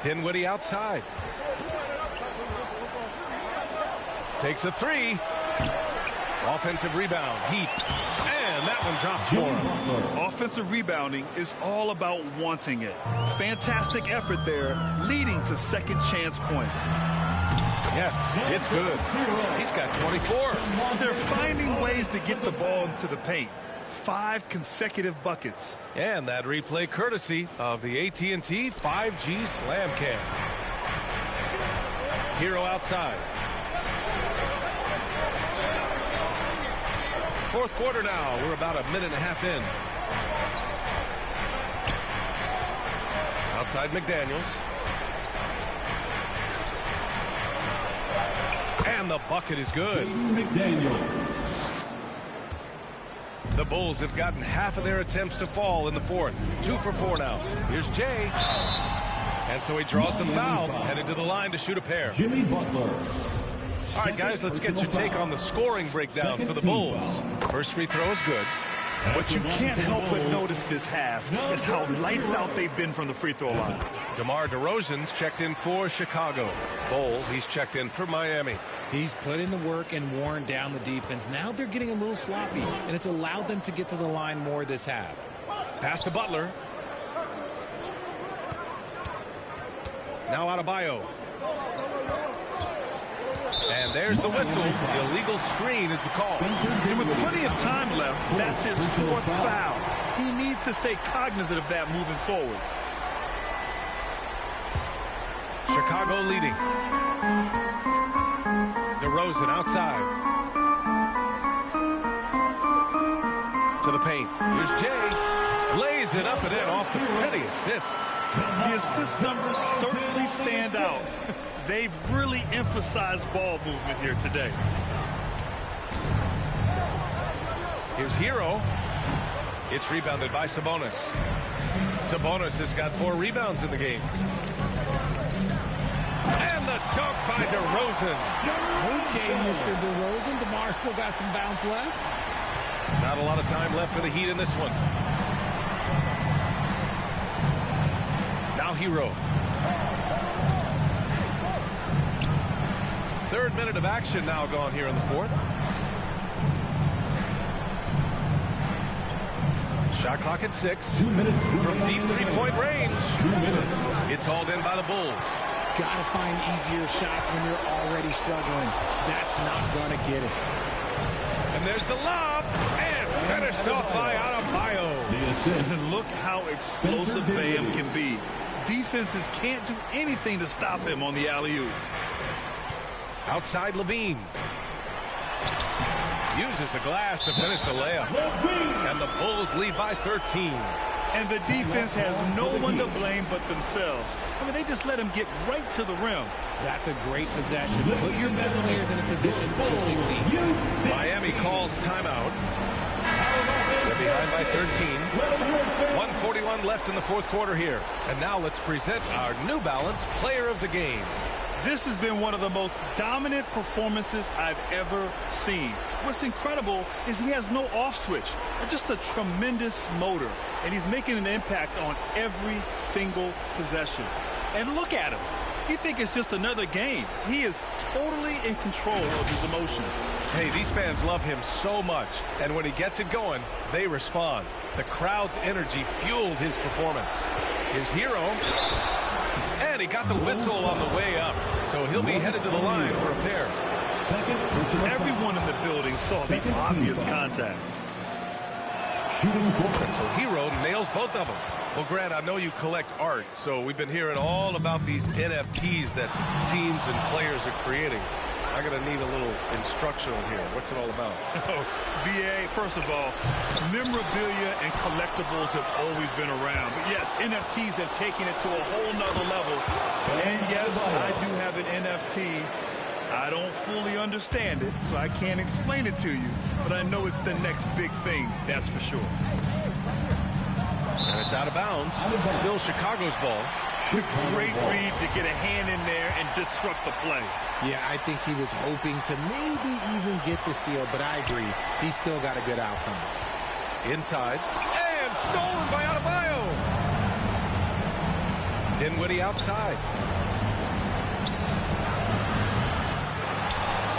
Dinwiddie outside. Takes a 3. Offensive rebound. Heat. And that one drops for him. Offensive rebounding is all about wanting it. Fantastic effort there, leading to second chance points. Yes, it's good. He's got 24. They're finding ways to get the ball into the paint. 5 consecutive buckets. And that replay courtesy of the AT&T 5G Slam Cam. Hero outside. Fourth quarter now. We're about a minute and a half in. Outside McDaniels. And the bucket is good. The Bulls have gotten half of their attempts to fall in the fourth. 2 for 4 now. Here's Jay. And so he draws the foul, headed to the line to shoot a pair. Jimmy Butler. All right, guys, let's get your take on the scoring breakdown for the Bulls. First free throw is good. What you can't help but notice this half is how lights out they've been from the free throw line. DeMar DeRozan's checked in for Chicago. Bol, he's checked in for Miami. He's put in the work and worn down the defense. Now they're getting a little sloppy, and it's allowed them to get to the line more this half. Pass to Butler. Now Adebayo. And there's the whistle. The illegal screen is the call. And with plenty of time left, that's his 4th foul. He needs to stay cognizant of that moving forward. Chicago leading. DeRozan outside. To the paint. Here's Jay. Lays it up and in off the pretty assist. The assist numbers certainly stand out. They've really emphasized ball movement here today. Here's Hero. It's rebounded by Sabonis. Sabonis has got 4 rebounds in the game. And the dunk by DeRozan. Okay, Mr. DeRozan. DeMar still got some bounce left. Not a lot of time left for the Heat in this one. Now Hero. 3rd minute of action now gone here in the 4th. Shot clock at 6. 2 minutes. From deep 3-point range. It's hauled in by the Bulls. Got to find easier shots when you're already struggling. That's not going to get it. And there's the lob. And finished off by Adebayo. And look how explosive Bam can be. Defenses can't do anything to stop him on the alley-oop. Outside Levine. Uses the glass to finish the layup. And the Bulls lead by 13. And the defense has no one to blame but themselves. I mean, they just let him get right to the rim. That's a great possession. Put your best players in a position to succeed. Miami calls timeout. They're behind by 13. 1:41 left in the 4th quarter here. And now let's present our New Balance Player of the Game. This has been one of the most dominant performances I've ever seen. What's incredible is he has no off switch, just a tremendous motor, and he's making an impact on every single possession. And look at him. You think it's just another game. He is totally in control of his emotions. Hey, these fans love him so much, and when he gets it going, they respond. The crowd's energy fueled his performance. His Hero. And he got the whistle on the way up, so he'll be headed to the line for a pair. Everyone in the building saw the obvious contact. And so Hero nails both of them. Well, Grant, I know you collect art, so we've been hearing all about these NFTs that teams and players are creating. I'm going to need a little instructional here. What's it all about? BA, first of all, memorabilia and collectibles have always been around. But yes, NFTs have taken it to a whole nother level. And yes, I do have an NFT. I don't fully understand it, so I can't explain it to you. But I know it's the next big thing, that's for sure. And it's out of bounds. Still Chicago's ball. Great read to get a hand in there and disrupt the play. Yeah, I think he was hoping to maybe even get the steal, but I agree. He still got a good outcome. Inside. And stolen by Adebayo. Dinwiddie outside.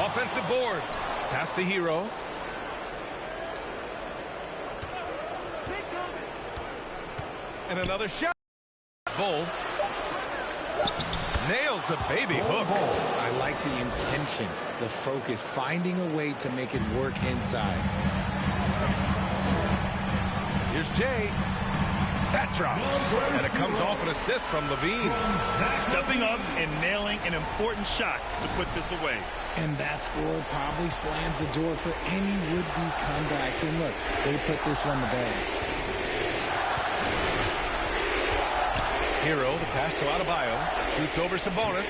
Offensive board. Pass to Hero. And another shot. Bull. Nails the baby hook. I like the intention, the focus, finding a way to make it work inside. Here's Jay. That drops. And it comes off an assist from Levine. Stepping up and nailing an important shot to put this away. And that score probably slams the door for any would-be comebacks. And look, they put this one to bed. Hero, the pass to Adebayo. Shoots over Sabonis.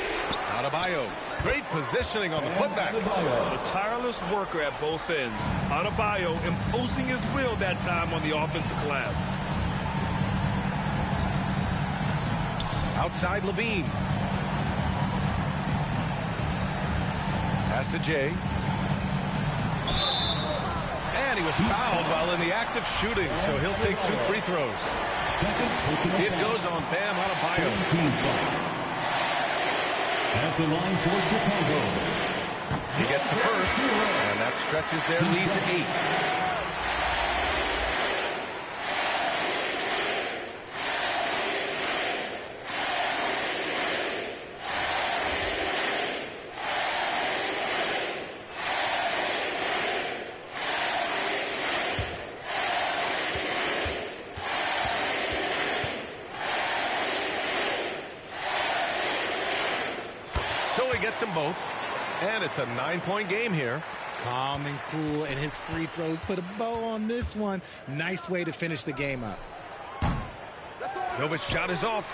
Adebayo. Great positioning on the putback. A tireless worker at both ends. Adebayo imposing his will that time on the offensive glass. Outside Levine. Pass to Jay. And he was fouled while in the act of shooting, so he'll take 2 free throws. It goes on Bam Adebayo. At the line for Chicago. He gets the first, and that stretches their lead to 8. So he gets them both, and it's a 9-point game here. Calm and cool, and his free throws put a bow on this one. Nice way to finish the game up. Novic's shot is off.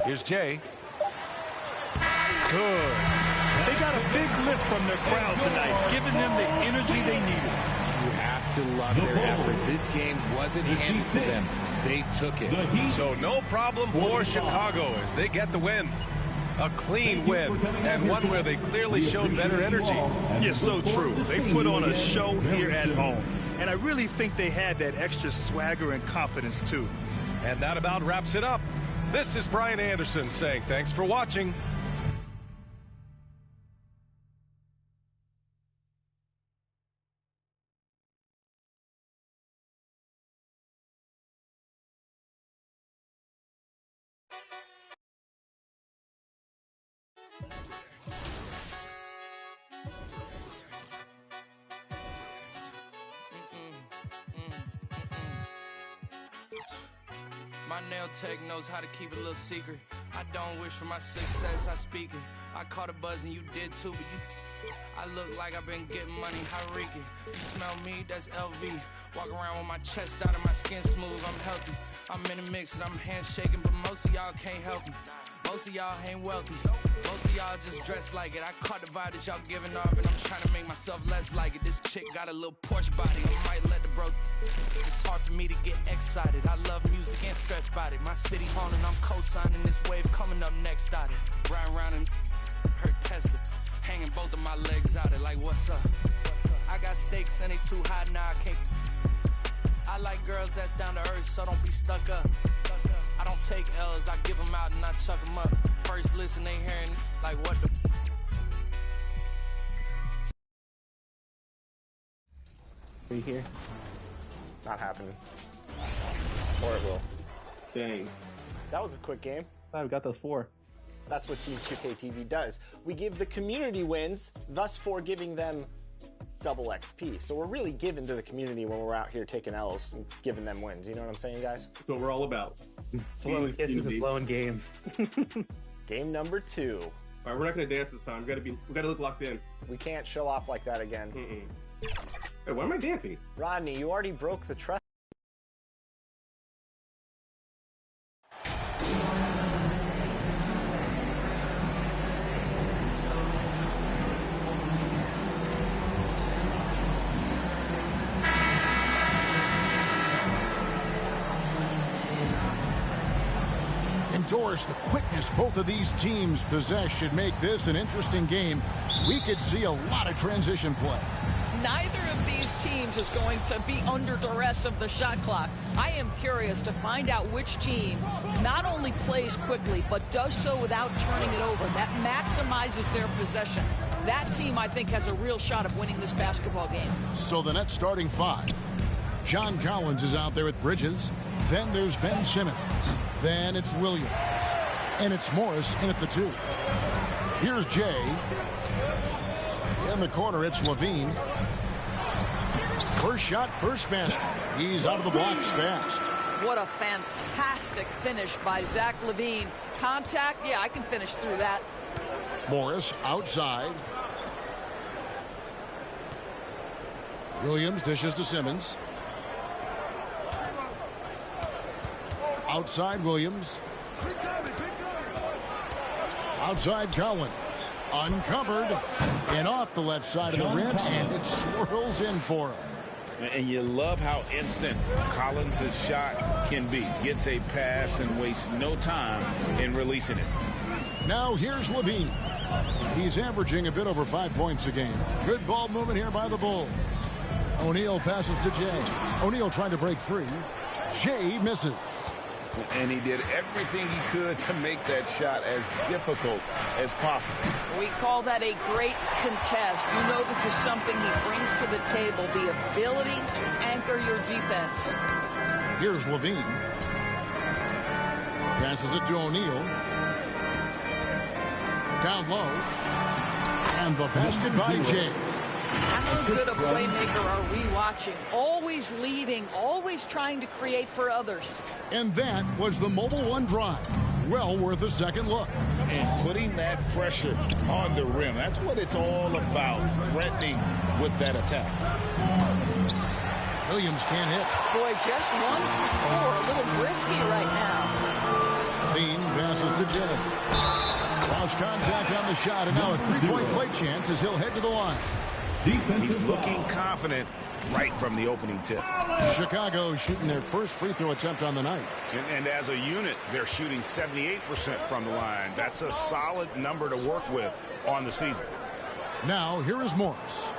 Here's Jay. Good. They got a big lift from their crowd tonight, giving them the energy they needed. You have to love their effort. This game wasn't handed to them. They took it. So no problem for Chicago as they get the win. A clean win, and one where they clearly showed better energy. Yes, so true. They put on a show here at home. And I really think they had that extra swagger and confidence, too. And that about wraps it up. This is Brian Anderson saying thanks for watching. My nail tech knows how to keep a little secret. I don't wish for my success, I speak it. I caught a buzz and you did too, but I look like I've been getting money, how reek it. You smell me, that's LV. Walk around with my chest out and my skin smooth, I'm healthy. I'm in a mix and I'm handshaking, but most of y'all can't help me. Most of y'all ain't wealthy. Most of y'all just dress like it. I caught the vibe that y'all giving off, and I'm trying to make myself less like it. This chick got a little Porsche body. I might let the bro. It's hard for me to get excited. I love music and stress about it. My city haunting, I'm co-signing this wave coming up next out it. Riding around and hurt Tesla. Hanging both of my legs out it like, what's up? I got stakes and they too high now, I can't. I like girls that's down to earth, so don't be stuck up. I don't take L's, I give them out and I chuck them up. First listen, they hearing like what the... Are you here? Not happening. Or it will. Dang. That was a quick game. Glad we got those 4. That's what Team 2K TV does. We give the community wins, thus for giving them double XP. So we're really giving to the community when we're out here taking L's and giving them wins. You know what I'm saying, guys? That's what we're all about. Blowing kisses and blowing games. Game number 2. All right, we're not going to dance this time. We gotta look locked in. We can't show off like that again. Hey, why am I dancing? Rodney, you already broke the trust. Indoors, the quickness both of these teams possess should make this an interesting game. We could see a lot of transition play. Neither of these teams is going to be under duress of the shot clock. I am curious to find out which team not only plays quickly, but does so without turning it over. That maximizes their possession. That team, I think, has a real shot of winning this basketball game. So the net starting 5. John Collins is out there with Bridges. Then there's Ben Simmons. Then it's Williams. And it's Morris in at the 2. Here's Jay. In the corner, it's Levine. First shot, first basket. He's out of the blocks fast. What a fantastic finish by Zach Levine. Contact, yeah, I can finish through that. Morris outside. Williams dishes to Simmons. Outside Williams. Outside Collins. Uncovered. And off the left side of the rim. And it swirls in for him. And you love how instant Collins' shot can be. Gets a pass and wastes no time in releasing it. Now here's Levine. He's averaging a bit over 5 points a game. Good ball movement here by the Bulls. O'Neal passes to Jay. O'Neal trying to break free. Jay misses. And he did everything he could to make that shot as difficult as possible. We call that a great contest. You know this is something he brings to the table, the ability to anchor your defense. Here's Levine. Passes it to O'Neal. Down low. And the basket by Jay. How good a playmaker are we watching? Always leading, always trying to create for others. And that was the Mobile One drive. Well worth a second look. And putting that pressure on the rim. That's what it's all about, threatening with that attack. Williams can't hit. Boy, just 1 for 4. A little brisky right now. Bean passes to Jay. Cross contact on the shot, and now a three-point play chance as he'll head to the line. He's looking confident right from the opening tip. Chicago shooting their first free throw attempt on the night. And as a unit, they're shooting 78% from the line. That's a solid number to work with on the season. Now, here is Morris.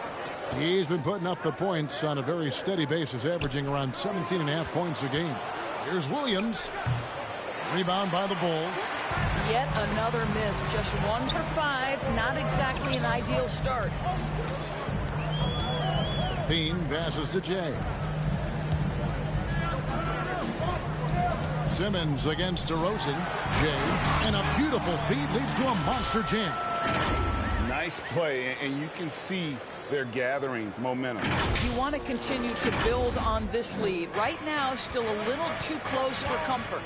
He's been putting up the points on a very steady basis, averaging around 17.5 points a game. Here's Williams. Rebound by the Bulls. Yet another miss. Just 1 for 5. Not exactly an ideal start. Bean passes to Jay. Simmons against DeRozan. Jay. And a beautiful feed leads to a monster jam. Nice play, and you can see they're gathering momentum. You want to continue to build on this lead. Right now, still a little too close for comfort.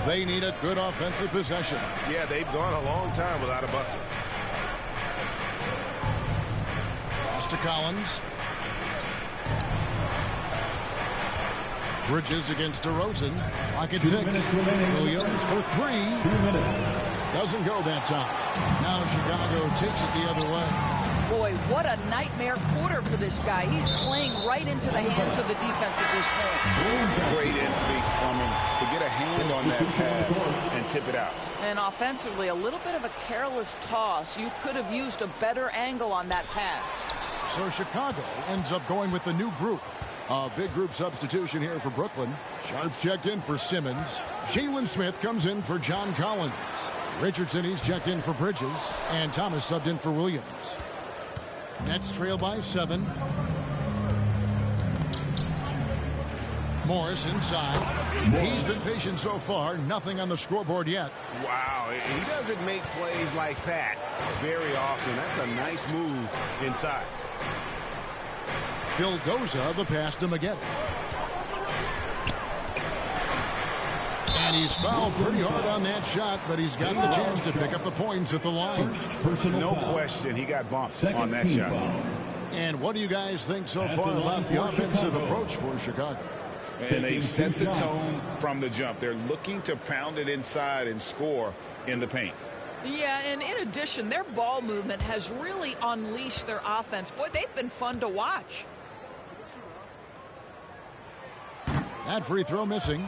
They need a good offensive possession. Yeah, they've gone a long time without a bucket. Pass to Collins. Bridges against DeRozan. Pocket 6. Williams for 3. Doesn't go that time. Now Chicago takes it the other way. Boy, what a nightmare quarter for this guy. He's playing right into the hands of the defense at this point. Great instincts from him to get a hand on that pass and tip it out. And offensively, a little bit of a careless toss. You could have used a better angle on that pass. So Chicago ends up going with the new group. A big group substitution here for Brooklyn. Sharps checked in for Simmons. Jalen Smith comes in for John Collins. Richardson, he's checked in for Bridges. And Thomas subbed in for Williams. Nets trail by 7. Morris inside. He's been patient so far. Nothing on the scoreboard yet. Wow, he doesn't make plays like that very often. That's a nice move inside. Phil Goza, the pass to Maggette. And he's fouled pretty hard on that shot, but he's got the chance to pick up the points at the line. No question, he got bumped on that shot. And what do you guys think so far about the offensive approach for Chicago? And they've set the tone from the jump. They're looking to pound it inside and score in the paint. Yeah, and in addition, their ball movement has really unleashed their offense. Boy, they've been fun to watch. That free throw missing.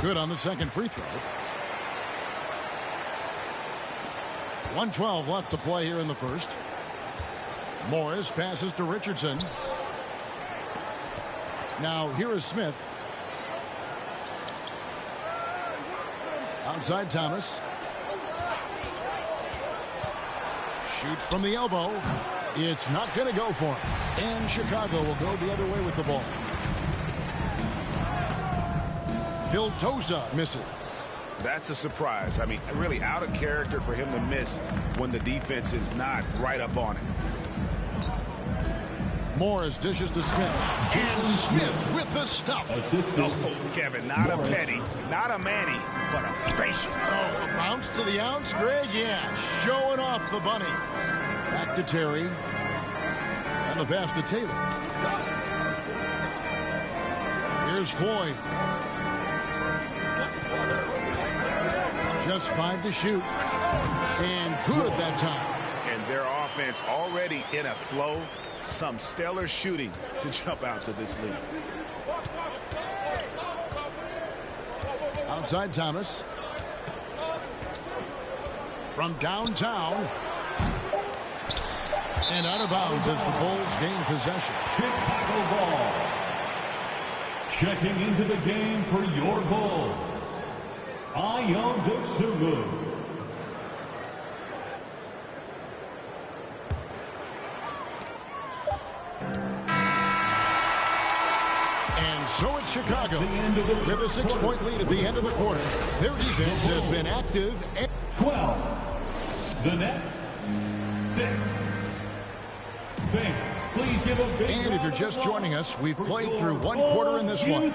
Good on the second free throw. 1:12 left to play here in the first. Morris passes to Richardson. Now here is Smith. Outside Thomas. Shoots from the elbow. It's not going to go for him. And Chicago will go the other way with the ball. Vildoza misses. That's a surprise. I mean, really out of character for him to miss when the defense is not right up on it. Morris dishes to Smith. And Smith with the stuff. Oh, Kevin, not a petty, not a Manny, but a facial. Oh, a bounce to the ounce, Greg? Yeah, showing off the bunnies. Back to Terry. And the pass to Taylor. Here's Floyd. Just 5 to shoot. And good that time. And their offense already in a flow. Some stellar shooting to jump out to this lead. Outside Thomas. From downtown. And out of bounds as the Bulls gain possession. Chicago ball. Checking into the game for your Bulls, Ayo Dosunmu. And so it's Chicago with a 6-point lead at the end of the quarter. Their defense has been active. 12. The Nets 6. Fans, please give a big and if you're just joining us, we've played through one quarter in this one.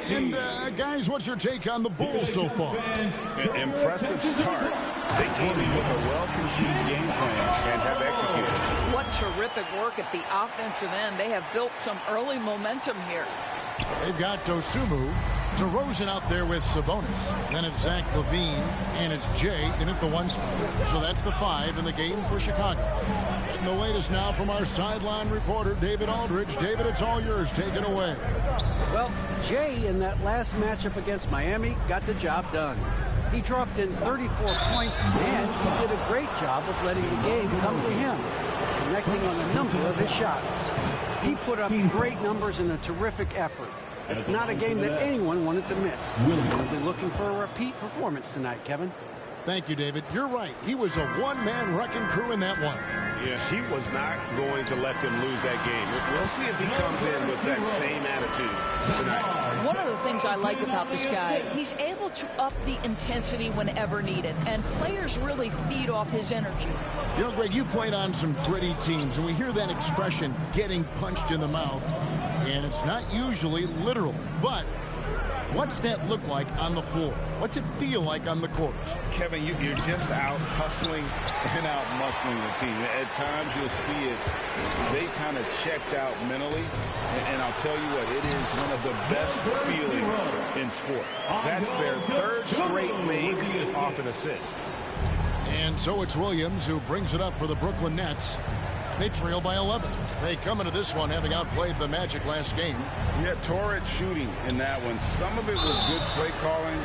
And guys, what's your take on the Bulls so far? An impressive start. They came in with a well-conceived game plan and have executed. What terrific work at the offensive end. They have built some early momentum here. They've got Dosunmu, DeRozan out there with Sabonis. Then it's Zach LaVine, and it's Jay in at the 1 spot. So that's the 5 in the game for Chicago. And the latest now from our sideline reporter, David Aldridge. David, it's all yours. Take it away. Well, Jay in that last matchup against Miami got the job done. He dropped in 34 points, and he did a great job of letting the game come to him, connecting on a number of his shots. He put up great numbers in a terrific effort. It's not a game that anyone wanted to miss. We'll be looking for a repeat performance tonight, Kevin. Thank you, David. You're right. He was a one-man wrecking crew in that one. Yeah, he was not going to let them lose that game. We'll see if he comes in with that same attitude tonight. One of the things I like about this guy, he's able to up the intensity whenever needed, and players really feed off his energy. You know, Greg, you played on some gritty teams, and we hear that expression, getting punched in the mouth, and it's not usually literal, but what's that look like on the floor? What's it feel like on the court? Kevin, you're just out hustling and out muscling the team. At times you'll see it. They kind of checked out mentally. And I'll tell you what, it is one of the best feelings in sport. That's their 3rd straight league off an assist. And so it's Williams who brings it up for the Brooklyn Nets. They trail by 11. They come into this one having outplayed the Magic last game. Yeah, torrid shooting in that one. Some of it was good play calling.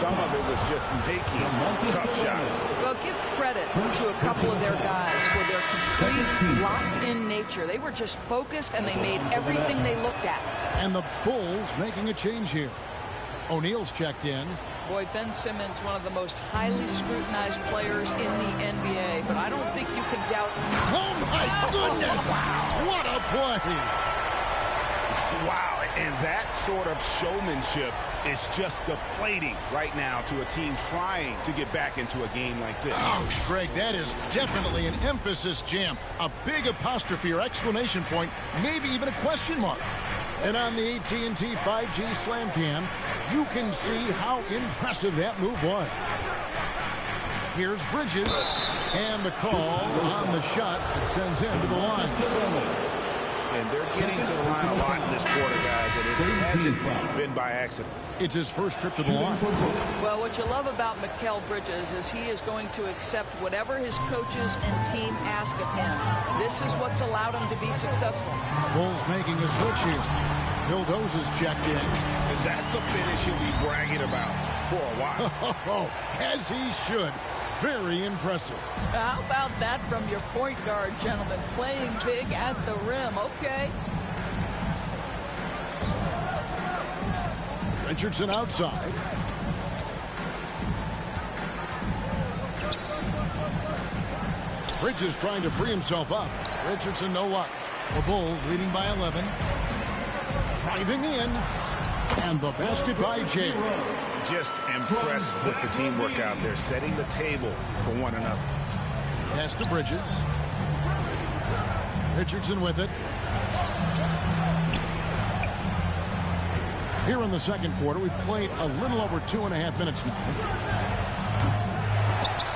Some of it was just making tough shots. Well, give credit to a couple of their guys for their complete locked-in nature. They were just focused, and they made everything they looked at. And the Bulls making a change here. O'Neal's checked in. Boy, Ben Simmons, one of the most highly scrutinized players in the NBA, but I don't think you can doubt. Oh, my goodness! Wow. What a play! Wow, And that sort of showmanship is just deflating right now to a team trying to get back into a game like this. Ouch, Greg, that is definitely an emphasis jam. A big apostrophe or exclamation point, maybe even a question mark. And on the AT&T 5G Slam Cam, you can see how impressive that move was. Here's Bridges, and the call on the shot that sends him to the line. And they're getting to the line a lot in this quarter, guys, and it hasn't been by accident. It's his first trip to the line. Well, what you love about Mikal Bridges is he is going to accept whatever his coaches and team ask of him. This is what's allowed him to be successful. Bulls making a switch here. Vildoza's checked in. And that's a finish he'll be bragging about for a while. As he should. Very impressive. How about that from your point guard, gentlemen? Playing big at the rim. Okay. Richardson outside. Bridges trying to free himself up. Richardson no luck. The Bulls leading by 11. Driving in. And the basket by Jay. Just impressed with the teamwork out there, setting the table for one another. Pass to Bridges. Richardson with it. Here in the second quarter, we've played a little over 2.5 minutes now.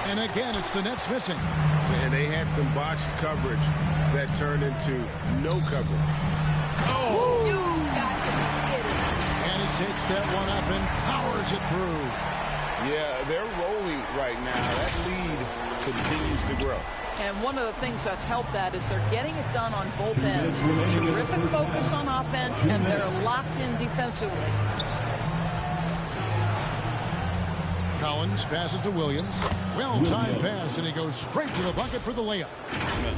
And again, it's the Nets missing. And they had some botched coverage that turned into no coverage. Oh! You got to be kidding. And he takes that one up and powers it through. Yeah, they're rolling right now. That lead continues to grow. And one of the things that's helped that is they're getting it done on both ends. Terrific focus on offense, and they're locked in defensively. Collins passes to Williams. Well-timed pass, and he goes straight to the bucket for the layup.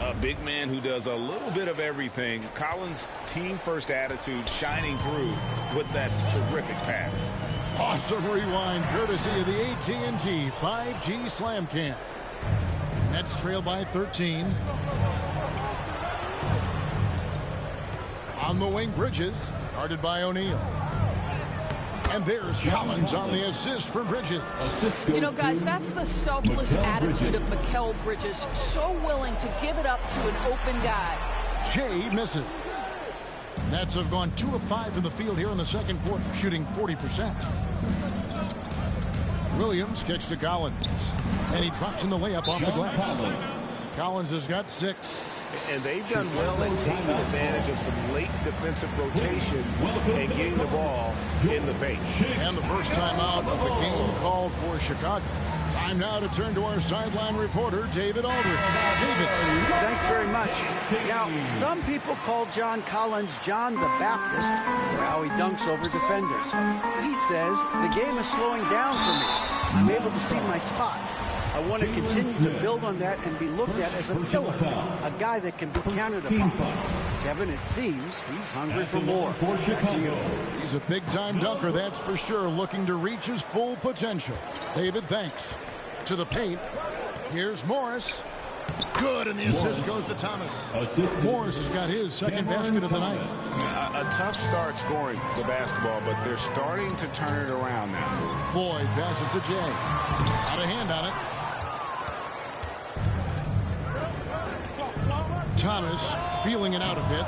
A big man who does a little bit of everything. Collins' team-first attitude shining through with that terrific pass. Awesome rewind, courtesy of the AT&T 5G Slam Cam. Nets trail by 13. On the wing, Bridges, guarded by O'Neal. And there's Collins on the assist for Bridges. You know, guys, that's the selfless attitude of Mikal Bridges. So willing to give it up to an open guy. Jay misses. Nets have gone 2 of 5 from the field here in the second quarter, shooting 40%. Williams kicks to Collins, and he drops in the layup off the glass. Collins has got 6. And they've done well at taking advantage of some late defensive rotations and getting the ball in the paint. And the first time out of the game called for Chicago. Time now to turn to our sideline reporter, David Aldridge. David. Thanks very much. Now, some people call John Collins John the Baptist for how he dunks over defenders. He says, the game is slowing down for me. I'm able to see my spots. I want to continue to build on that and be looked at as a killer, a guy that can be counted upon. Kevin, it seems he's hungry for more. Back to you. He's a big-time dunker, that's for sure, looking to reach his full potential. David, thanks. To the paint. Here's Morris. Good, and the assist goes to Thomas. Morris has got his second basket of the night. A tough start scoring the basketball, but they're starting to turn it around now. Floyd passes to Jay. Got a hand on it. Thomas feeling it out a bit.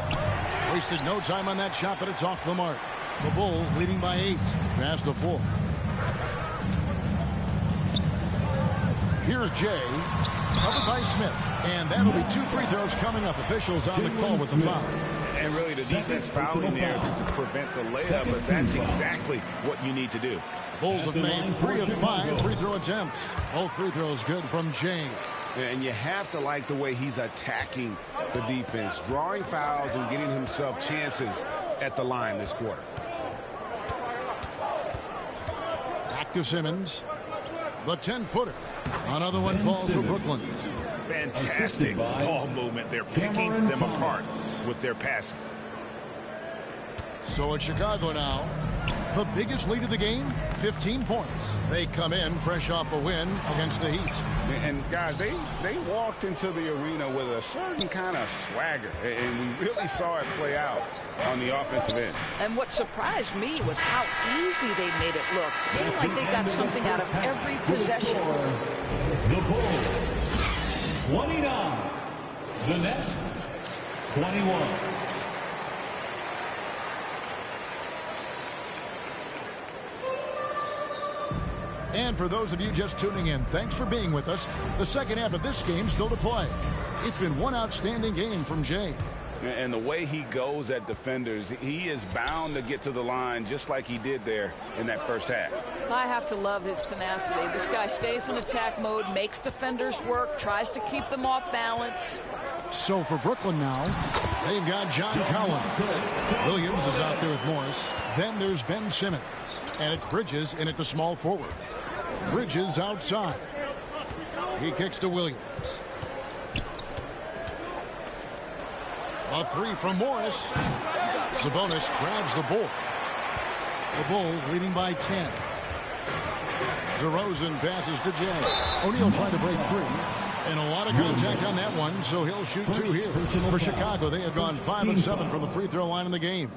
Wasted no time on that shot, but it's off the mark. The Bulls leading by 8. Pass to 4. Here's Jay. Covered by Smith. And that'll be 2 free throws coming up. Officials on the call with the foul. And really the defense fouling there to prevent the layup, but that's exactly what you need to do. Bulls have made 3 of 5 free throw attempts. Both free throws good from Jay. And you have to like the way he's attacking the defense, drawing fouls and getting himself chances at the line this quarter. Back to Simmons. The 10-footer. Another one falls for Brooklyn. Fantastic ball movement. They're picking them apart with their passing. So it's Chicago now. The biggest lead of the game, 15 points. They come in fresh off a win against the Heat. And guys, they walked into the arena with a certain kind of swagger, and we really saw it play out on the offensive end. And what surprised me was how easy they made it look. It seemed like they got something out of every possession. The Bulls, 29. The Nets, 21. And for those of you just tuning in, thanks for being with us. The second half of this game still to play. It's been one outstanding game from Jay. And the way he goes at defenders, he is bound to get to the line just like he did there in that first half. I have to love his tenacity. This guy stays in attack mode, makes defenders work, tries to keep them off balance. So for Brooklyn now, they've got John Collins. Williams is out there with Morris. Then there's Ben Simmons. And it's Bridges in at the small forward. Bridges outside. He kicks to Williams. A three from Morris. Sabonis grabs the ball. The Bulls leading by 10. DeRozan passes to Jay. O'Neal trying to break free. And a lot of contact on that one, so he'll shoot two here. For Chicago, they have gone 5 of 7 from the free throw line in the game.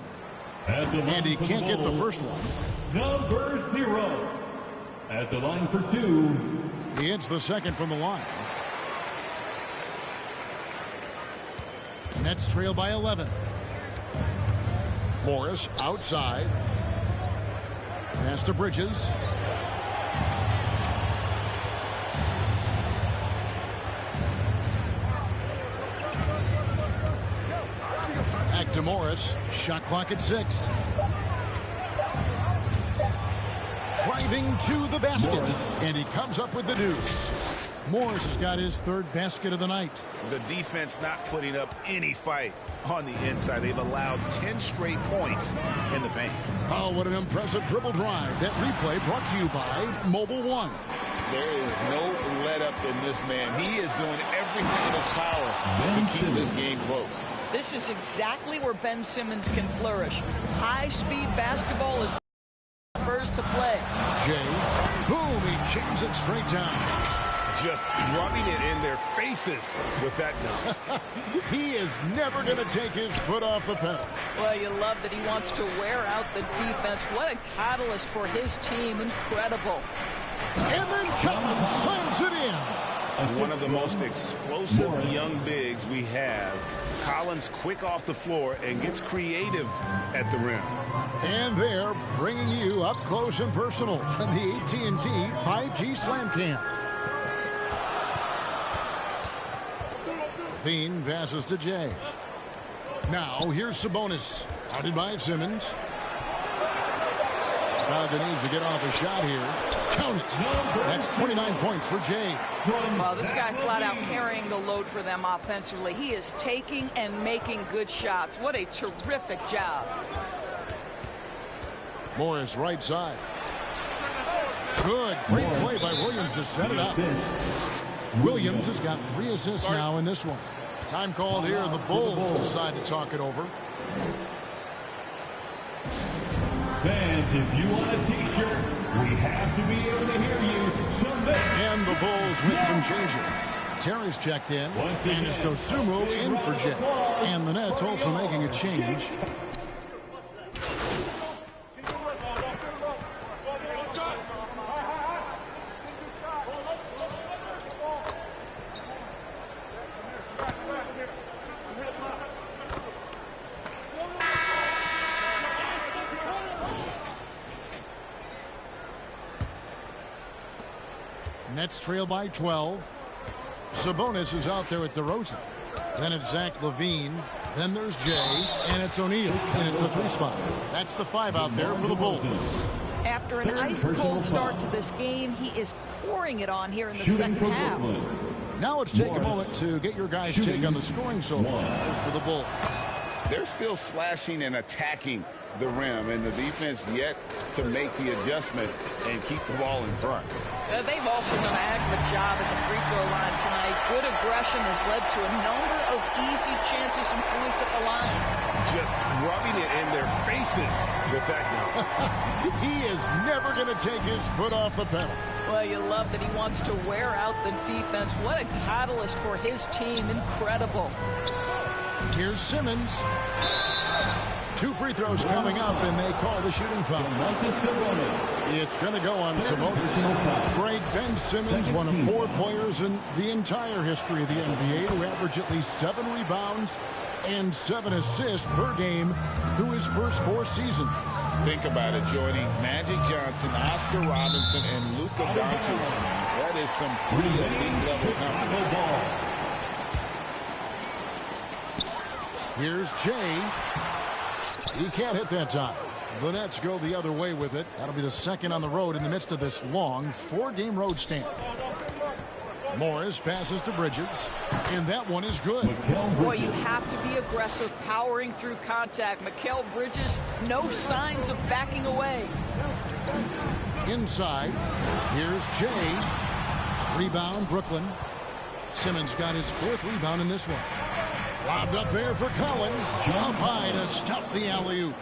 And he can't get the first one. Number 0. At the line for 2. He hits the second from the line. Nets trail by 11. Morris outside. Pass to Bridges. Back to Morris. Shot clock at 6. Driving to the basket. And he comes up with the deuce. Morris has got his third basket of the night. The defense not putting up any fight on the inside. They've allowed 10 straight points in the paint. Oh, what an impressive dribble drive. That replay brought to you by Mobile One. There is no let up in this man. He is doing everything in his power to keep this game close. This is exactly where Ben Simmons can flourish. High-speed basketball is first to play. Jay, boom, he jams it straight down. Just rubbing it in their faces with that dunk. He is never going to take his foot off the pedal. Well, you love that he wants to wear out the defense. What a catalyst for his team. Incredible. And then Collins slams it in. One of the most explosive young bigs we have. Collins quick off the floor and gets creative at the rim. And they're bringing you up close and personal on the AT&T 5G Slam Cam. Levine passes to Jay. Now here's Sabonis. Guarded by Simmons. Chicago needs to get off a shot here. Count it. That's 29 points for Jay. Well, this guy flat out carrying the load for them offensively. He is taking and making good shots. What a terrific job. Morris right side. Good. Great play by Williams to set it up. Williams has got 3 assists now in this one. Time called here. The Bulls decide to talk it over. Fans, if you want a t-shirt, we have to be able to hear you. And the Bulls with some changes. Terry's checked in, and it's Dosumu in for Jay. And the Nets also making a change. Nets trail by 12. Sabonis is out there with DeRozan. Then it's Zach LaVine. Then there's Jay. And it's O'Neal in at the 3 spot. That's the 5 out there for the Bulls. After an ice-cold start to this game, he is pouring it on here in the second half. Now let's take a moment to get your guys' take on the scoring so far for the Bulls. They're still slashing and attacking the rim, and the defense yet to make the adjustment and keep the ball in front. They've also done a heck of a job at the free throw line tonight. good aggression has led to a number of easy chances and points at the line. Just rubbing it in their faces with that. He is never going to take his foot off the pedal. Well, you love that he wants to wear out the defense. What a catalyst for his team. Incredible. Here's Simmons. 2 free throws coming up, and they call the shooting foul. It's going to go on Sabonis. Great Ben Simmons, one of 4 players in the entire history of the NBA to average at least 7 rebounds and 7 assists per game through his first 4 seasons. Think about it, Jordy. Magic Johnson, Oscar Robinson, and Luka Doncic. That is some pretty elite level company. Here's Jay. He can't hit that time. The Nets go the other way with it. That'll be the second on the road in the midst of this long 4-game road stand. Morris passes to Bridges, and that one is good. Boy, you have to be aggressive, powering through contact. Mikal Bridges, no signs of backing away. Inside, here's Jay. Rebound, Brooklyn. Simmons got his 4th rebound in this one. Lobbed up there for Collins. Up high to stuff the alley-oop.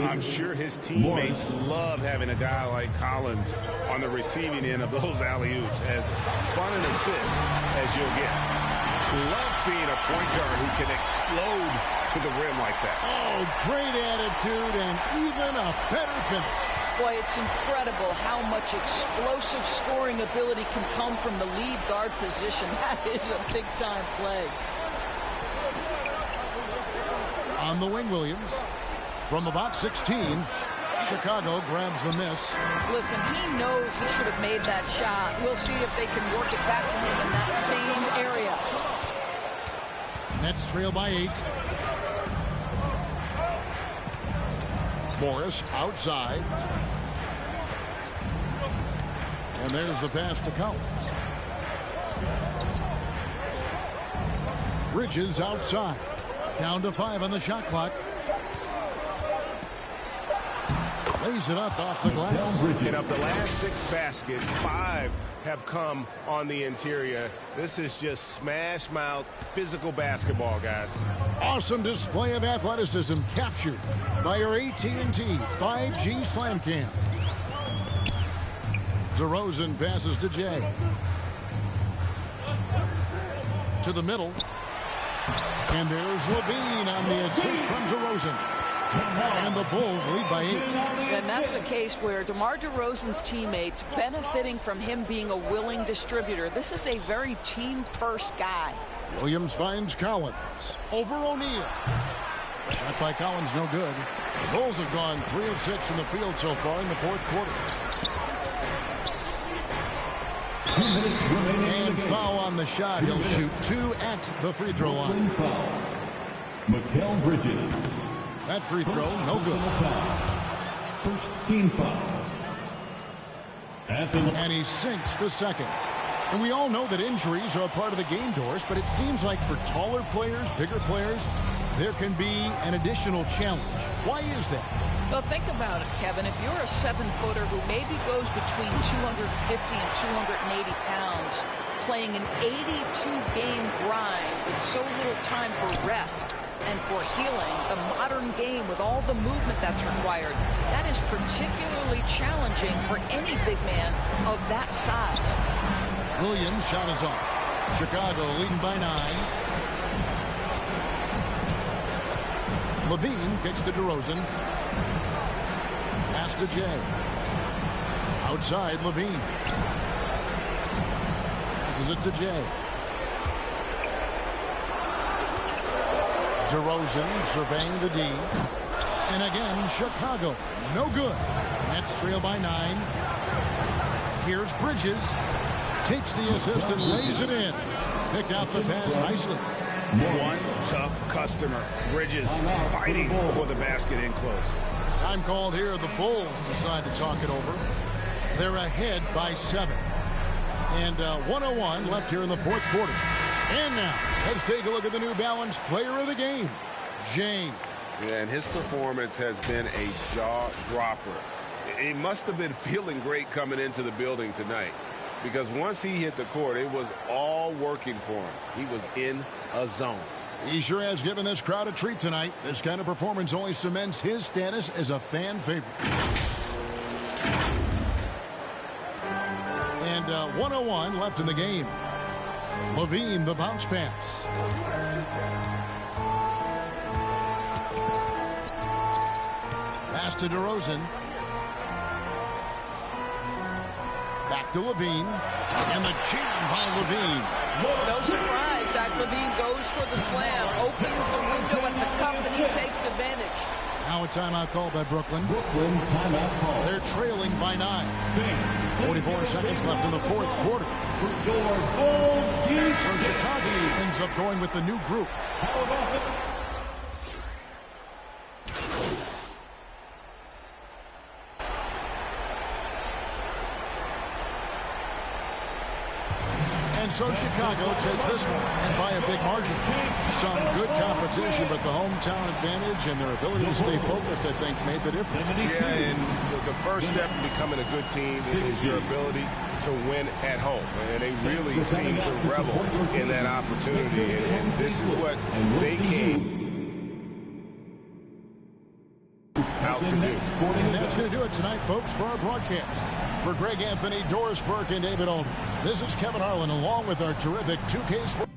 I'm sure his teammates love having a guy like Collins on the receiving end of those alley-oops. As fun an assist as you'll get. Love seeing a point guard who can explode to the rim like that. Oh, great attitude and even a better finish. Boy, it's incredible how much explosive scoring ability can come from the lead guard position. That is a big-time play. On the wing, Williams. From about 16, Chicago grabs the miss. Listen, he knows he should have made that shot. We'll see if they can work it back to him in that same area. Nets trail by 8. Morris outside. And there's the pass to Collins. Bridges outside. Down to 5 on the shot clock. Lays it up off the glass. And of the last 6 baskets, 5 have come on the interior. This is just smash mouth physical basketball, guys. Awesome display of athleticism captured by your AT&T 5G Slam Cam. DeRozan passes to Jay. To the middle. And there's Levine on the assist from DeRozan. And the Bulls lead by 8. And that's a case where DeMar DeRozan's teammates benefiting from him being a willing distributor. This is a very team-first guy. Williams finds Collins. Over O'Neal. Shot by Collins, no good. The Bulls have gone 3 of 6 in the field so far in the 4th quarter. And foul on the shot. He'll shoot 2 at the free throw line. Mikal Bridges. That free throw, no good. First team foul. And he sinks the second. And we all know that injuries are a part of the game, Doris, but it seems like for taller players, bigger players, there can be an additional challenge. Why is that? Well, think about it, Kevin. If you're a 7-footer who maybe goes between 250 and 280 pounds, playing an 82-game grind with so little time for rest and for healing, the modern game with all the movement that's required, that is particularly challenging for any big man of that size. Williams' shot is off. Chicago leading by 9. Levine kicks to DeRozan. Pass to Jay. Outside, Levine. Passes it to Jay. DeRozan surveying the D. And again, Chicago. No good. Nets trail by 9. Here's Bridges. Takes the assist and lays it in. Picked out the pass nicely. One tough customer. Bridges fighting for the basket in close. Time called here. The Bulls decide to talk it over. They're ahead by 7. And 1:01 left here in the 4th quarter. And now, let's take a look at the New Balance player of the game, James. Yeah, and his performance has been a jaw-dropper. He must have been feeling great coming into the building tonight. because once he hit the court, it was all working for him. He was in a zone. He sure has given this crowd a treat tonight. This kind of performance only cements his status as a fan favorite. And 1:01 left in the game. Levine, the bounce pass. Pass to DeRozan. Back to Levine. And the jam by Levine. No surprise that Levine goes for the slam, opens the window at the cup, and he takes advantage. Now a timeout called by Brooklyn. Brooklyn timeout call. They're trailing by 9. 44 seconds left in the fourth quarter. So Chicago ends up going with the new group. And so Chicago takes this one, and by a big margin. Some good competition, but the hometown advantage and their ability to stay focused, I think, made the difference. Yeah, and the first step in becoming a good team is your ability to win at home. And they really seem to revel in that opportunity. And this is what they came out to do. And that's going to do it tonight, folks, for our broadcast. For Greg Anthony, Doris Burke, and David Olman, this is Kevin Harlan along with our terrific 2K Sports.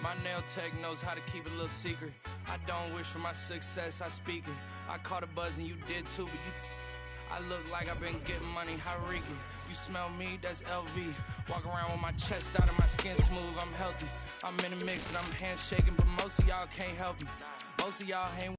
My nail tech knows how to keep it a little secret. I don't wish for my success, I speak it. I caught a buzz and you did too, but I look like I've been getting money, how reeking. You smell me, that's LV. Walk around with my chest out and my skin smooth, I'm healthy. I'm in a mix and I'm handshaking, but most of y'all can't help me. Most of y'all hang